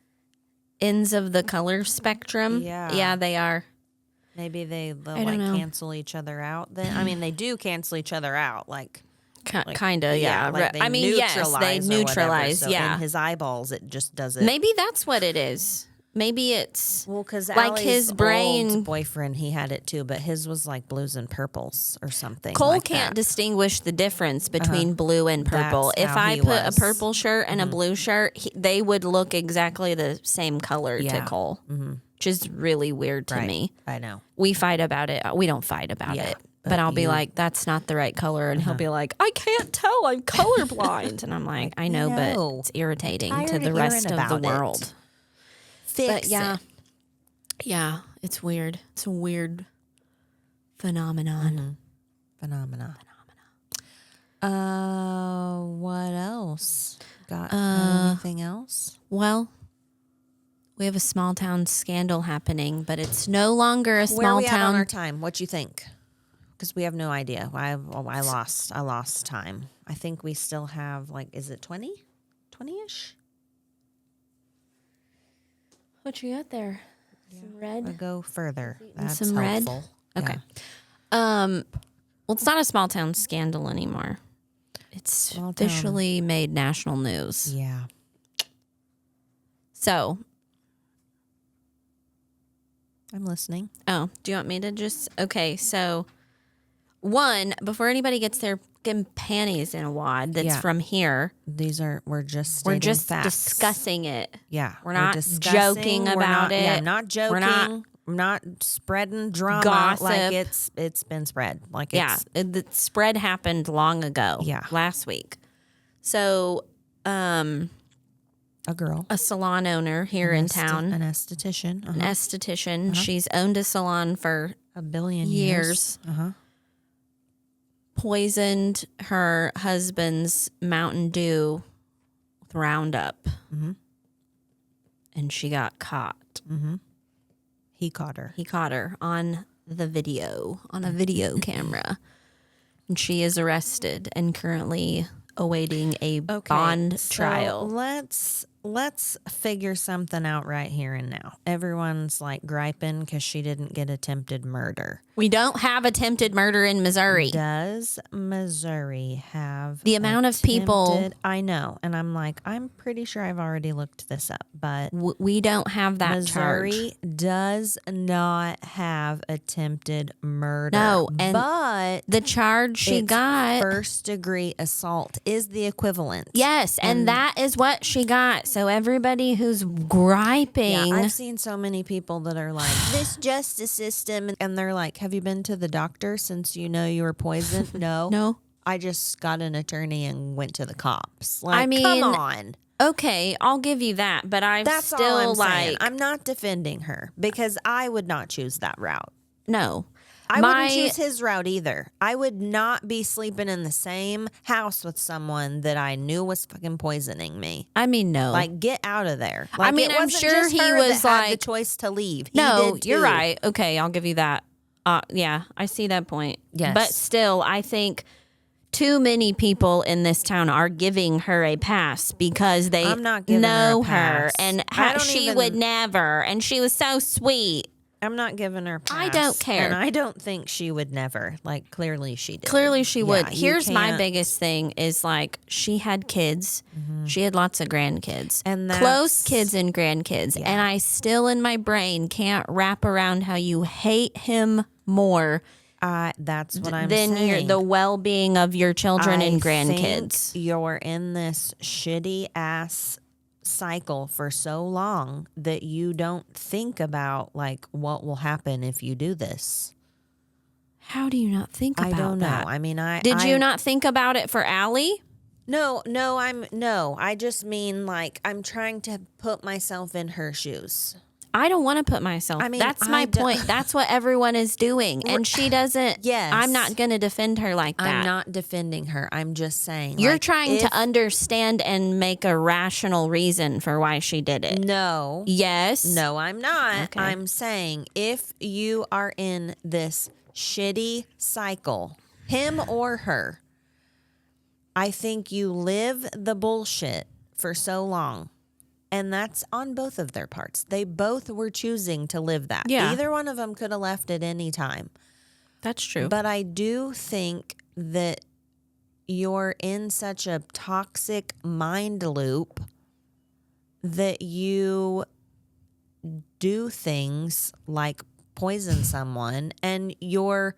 ends of the color spectrum. Yeah, they are.
Maybe they'll
don't
like
know.
cancel each other out. Then I mean, they do cancel each other out. Like
Kind of, yeah.
Like they
I mean, yes, they
neutralize or whatever.
neutralize.
So
Yeah,
in his eyeballs, it just doesn't.
maybe that's what it is. Maybe it's
Because
like his brain.
old boyfriend, he had it too, but his was like blues and purples or something.
Cole
like
can't
that.
distinguish the difference between blue and purple.
That's
If
how
I
he
put
was.
a purple shirt and a blue shirt, they would look exactly the same color to
Yeah.
Cole, which is really weird to
Right.
me.
I know.
We fight about it. We don't fight about
Yeah,
it. But I'll be like, that's not the right color. And he'll be like, I can't tell. I'm colorblind. And I'm like, I know, but
No.
it's irritating
I'm
to
tired
the
of
rest
hearing
of the
about it.
world.
Fix
But yeah.
it.
Yeah, it's weird. It's a weird phenomenon.
Phenomena. What else? Got anything else?
Well, we have a small town scandal happening, but it's no longer a
Where are
small
we at on our
town.
time? What you think? Because we have no idea. I lost time. I think we still have is it 20? 20-ish?
What you got there? Some red.
We'll go further. That's
some red?
helpful.
Okay.
Yeah.
Well, it's not a small town scandal anymore. It's
Small town.
officially made national news.
Yeah.
So,
I'm listening.
do you want me to just? Okay, so one, before anybody gets their fucking panties in a wad that's
Yeah.
from here,
We're just
we're
stating
just
facts.
discussing it.
Yeah.
We're not
discussing,
joking
we're
about
not,
it.
Yeah, not joking.
We're not
not spreading drama
gossip.
like it's been spread. Like
Yeah,
it's
the spread happened long ago.
Yeah.
Last week. So,
A girl.
a salon owner here in town.
An esthetician.
An esthetician. She's owned a salon for
a billion
years. Poisoned her husband's Mountain Dew with Roundup. And she got caught.
He caught her.
He caught her on the video, on a video camera. And she is arrested and currently awaiting a bond trial.
Let's figure something out right here and now. Everyone's like griping because she didn't get attempted murder.
We don't have attempted murder in Missouri.
Does Missouri have
the amount of people?
I know. And I'm like, I'm pretty sure I've already looked this up, but
we don't have that
Missouri
charge.
does not have attempted murder.
No, and
but
the charge she got,
first degree assault, is the equivalent.
Yes, and that is what she got. So everybody who's griping.
Yeah, I've seen so many people that are like, this justice system, and they're like, have you been to the doctor since you know you were poisoned? No.
No.
I just got an attorney and went to the cops. Like,
I mean,
come on.
Okay, I'll give you that, but
That's
still
all I'm
like
saying. I'm not defending her because I would not choose that route.
No.
I wouldn't choose his route either. I would not be sleeping in the same house with someone that I knew was fucking poisoning me.
I mean, no.
Like, get out of there. Like,
I mean,
it
I'm
wasn't
sure
just
he
her
was
that had
like
the choice to leave. He
no,
did
you're
too.
right. Okay, I'll give you that. Yeah, I see that point.
Yes.
But still, I think too many people in this town are giving her a pass because they
I'm not giving
know
her a pass.
and
I don't
she
even-
would never. And she was so sweet.
I'm not giving her a pass.
I don't care.
And I don't think she would never. Like, clearly she did.
Clearly she would.
Yeah,
Here's my
can't-
biggest thing is like she had kids. She had lots of grandkids.
And
close kids and grandkids.
Yeah.
And I still in my brain can't wrap around how you hate him more
That's what I'm
than
saying.
the well-being of your children and
I
grandkids.
think you're in this shitty ass cycle for so long that you don't think about like what will happen if you do this.
How do you not think about
I don't
that?
know. I mean,
Did you not think about it for Allie?
No. I just mean like I'm trying to put myself in her shoes.
I don't want to put myself.
I mean,
that's my point. That's what everyone is doing, and she doesn't.
Yes.
I'm not going to defend her like that.
I'm not defending her. I'm just saying
You're
like,
trying to
if-
understand and make a rational reason for why she did it.
No.
Yes.
No, I'm not.
Okay.
I'm saying if you are in this shitty cycle, him or her, I think you live the bullshit for so long. And that's on both of their parts. They both were choosing to live that.
Yeah.
Either one of them could have left at any time.
That's true.
But I do think that you're in such a toxic mind loop that you do things like poison someone, and your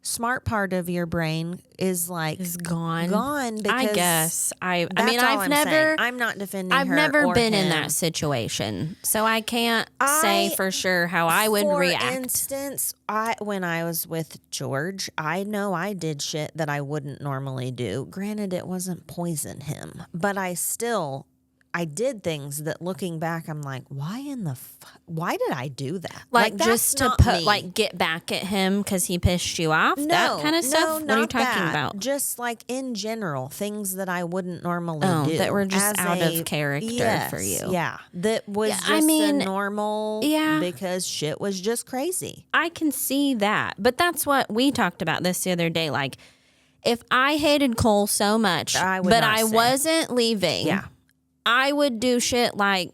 smart part of your brain is like
gone.
because
I guess. I mean,
that's all
I've
I'm saying.
never.
I'm not defending
I've
her
never
or
been in
him.
that situation, so I can't say for sure how I would react.
For instance, when I was with George, I know I did shit that I wouldn't normally do. Granted, it wasn't poison him, but I did things that looking back, I'm like, why did I do that?
Like
that's
just to
not
put
me.
like get back at him because he pissed you off. That kind of stuff. What are you
not
talking
that.
about?
Just like in general, things that I wouldn't normally do.
That were just
as
out
a-
of character for you.
Yeah, that was just
I mean,
a normal.
yeah.
because shit was just crazy.
I can see that, but that's what we talked about this the other day. Like, if I hated Cole so much,
I would
but
not
I
say.
wasn't leaving,
Yeah.
I would do shit like,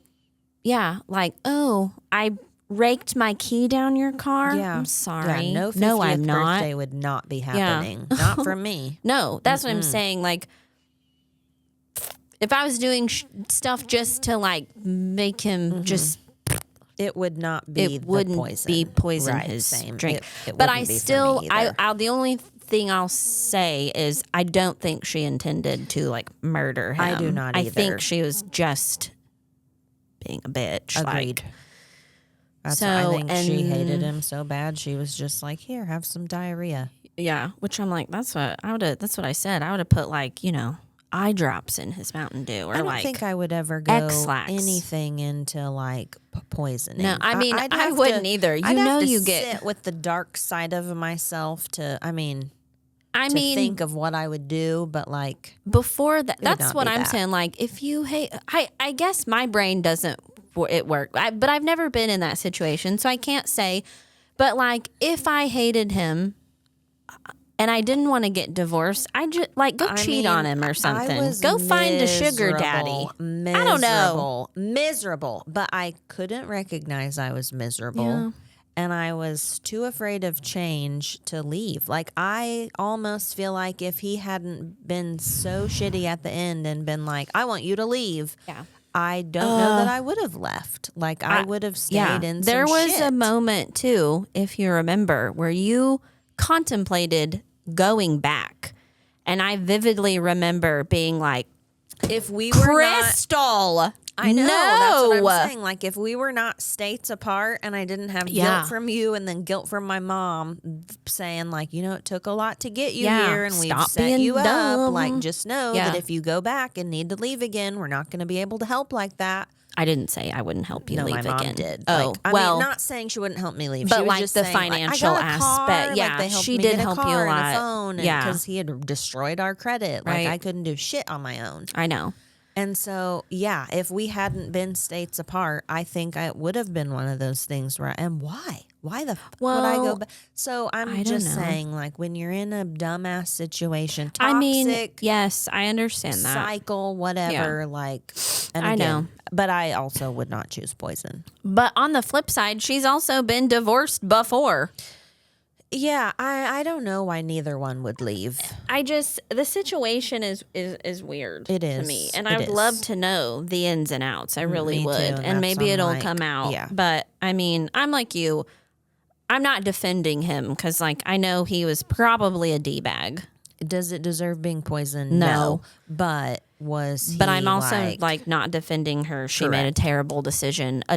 oh, I raked my key down your car.
Yeah.
I'm sorry.
Yeah, no 50th
I'm not.
birthday would not be happening. Not for me.
No, that's what I'm saying. Like, if I was doing stuff just to like make him just,
It would not be
it wouldn't
the poison.
be poison
Right,
his
same.
drink.
It
But
wouldn't
I
be for
still,
me either.
I'll the only thing I'll say is I don't think she intended to like murder him.
I do not
I
either.
think she was just being a bitch.
Agreed.
Like,
That's
so,
I think she
and-
hated him so bad. She was just like, here, have some diarrhea.
yeah, which I'm like, that's what I said. I would have put like, eye drops in his Mountain Dew, or
I don't
like
think I would ever go
X-Lax.
anything into like poisoning.
No, I mean,
I'd
I
have
wouldn't
to-
either. You
I'd have
know,
to
you
sit
get.
with the dark side of myself to. I mean,
I
to
mean,
think of what I would do, but like
before that,
would
that's
not
what
be
I'm
that.
saying. Like, if you hate, I guess my brain doesn't it work, but I've never been in that situation, so I can't say. But like, if I hated him and I didn't want to get divorced, I just like go cheat on him or something. Go find a sugar daddy. I don't know.
Miserable, but I couldn't recognize I was miserable.
Yeah.
And I was too afraid of change to leave. Like, I almost feel like if he hadn't been so shitty at the end and been like, I want you to leave.
Yeah.
I don't know that I would have left. Like, I would have stayed in some
There was
shit.
a moment too, if you remember, where you contemplated going back. And I vividly remember being like,
if we were not,
Crystal,
I know,
no.
that's what I'm saying. Like, if we were not states apart and I didn't have
Yeah.
guilt from you and then guilt from my mom saying, like, you know, it took a lot to get you
Yeah,
here and we've
stop
set
being
you up.
dumb.
Like, just know
Yeah.
that if you go back and need to leave again, we're not going to be able to help like that.
I didn't say I wouldn't help you
No,
leave
my mom
again.
did.
Oh,
Like, I
well,
mean, not saying she wouldn't help me leave.
but
She was
like
just
the
saying, like,
financial
I got a car.
aspect, yeah,
like, they helped
she
me
did
get
help
a
you a
car and
lot.
a phone,
Yeah.
because he had destroyed our credit. Like,
Right.
I couldn't do shit on my own.
I know.
And so, yeah, if we hadn't been states apart, I think it would have been one of those things where, and why? Why the fuck would I go
Well,
back? So
I
I'm
don't
just
know.
saying, like, when you're in a dumbass situation, toxic,
I mean, yes, I understand that.
cycle, whatever, like, and
I
again,
know.
but I also would not choose poison.
But on the flip side, she's also been divorced before.
Yeah, I don't know why neither one would leave.
The situation is weird
It
to
is.
me. And
It
I would love
is.
to know the ins and outs. I really
Me
would.
too,
And
that's
maybe
I'm
it'll
like,
come out.
yeah.
But I mean, I'm like you. I'm not defending him because, like, I know he was probably a D-bag.
Does it deserve being poisoned?
No.
But was he
But I'm also like not defending her. She made a terrible decision. I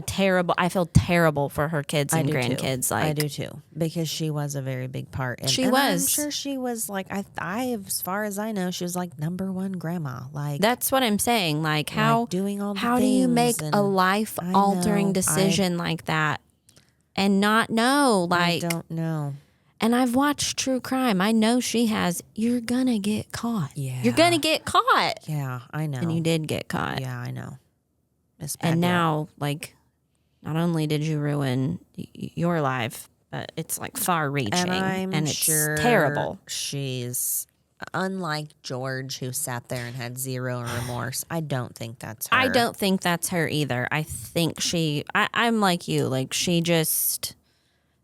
feel terrible for her kids and grandkids.
Too.
Like,
I do too, because she was a very big part. And,
She
and
was.
I'm sure she was like, I as far as I know, she was like #1 grandma. Like,
that's what I'm saying. Like, how
doing all the
how do you make
things
a
and
life
I
altering
know,
decision like that and not know? Like,
I don't know.
and I've watched true crime. I know she has. You're gonna get caught.
Yeah.
You're gonna get caught.
Yeah, I know.
And you did get caught.
Yeah, I know. It's bad
And
deal.
now, like, not only did you ruin your life, but it's like far-reaching,
and I'm
it's
sure
terrible.
She's unlike George, who sat there and had zero remorse. I don't think that's her.
I don't think that's her either. I think I'm like you. Like, she just,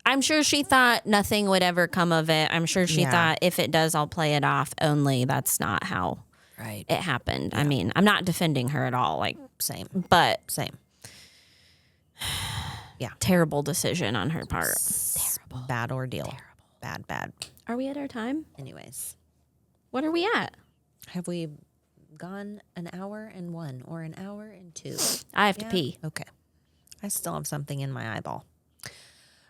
I'm sure she thought nothing would ever come of it. I'm sure she
Yeah.
thought if it does, I'll play it off. Only that's not how
Right.
it happened. I mean, I'm not defending her at all. Like,
Same.
but
Same.
terrible decision on her part.
Terrible. Bad ordeal. Terrible. Bad.
Are we at our time?
Anyways,
What are we at?
have we gone an hour and 1 or an hour and 2?
I have to pee.
Okay. I still have something in my eyeball.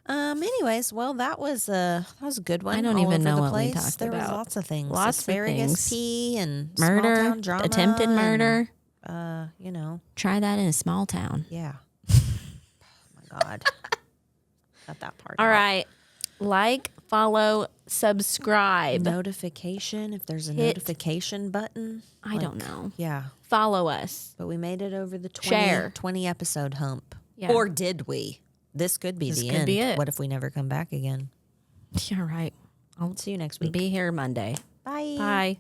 Anyways, well, that was a good one.
I don't
all
even
over
know
the
what we
place.
talked
There
about.
was lots of things.
Lots of
Asparagus
things.
tea and
Murder,
small town drama,
attempted murder.
And, you know,
Try that in a small town.
yeah. Oh my God. Got that part.
All
out.
right. Like, follow, subscribe.
Notification. If there's a
Hit-
notification button.
I don't know.
Yeah.
Follow us.
But we made it over the 20,
Share.
20 episode hump.
Yeah.
Or did we? This could be the
could
end.
be it.
What if we never come back again?
You're right. I'll
See you next week.
be here Monday.
Bye.
Bye.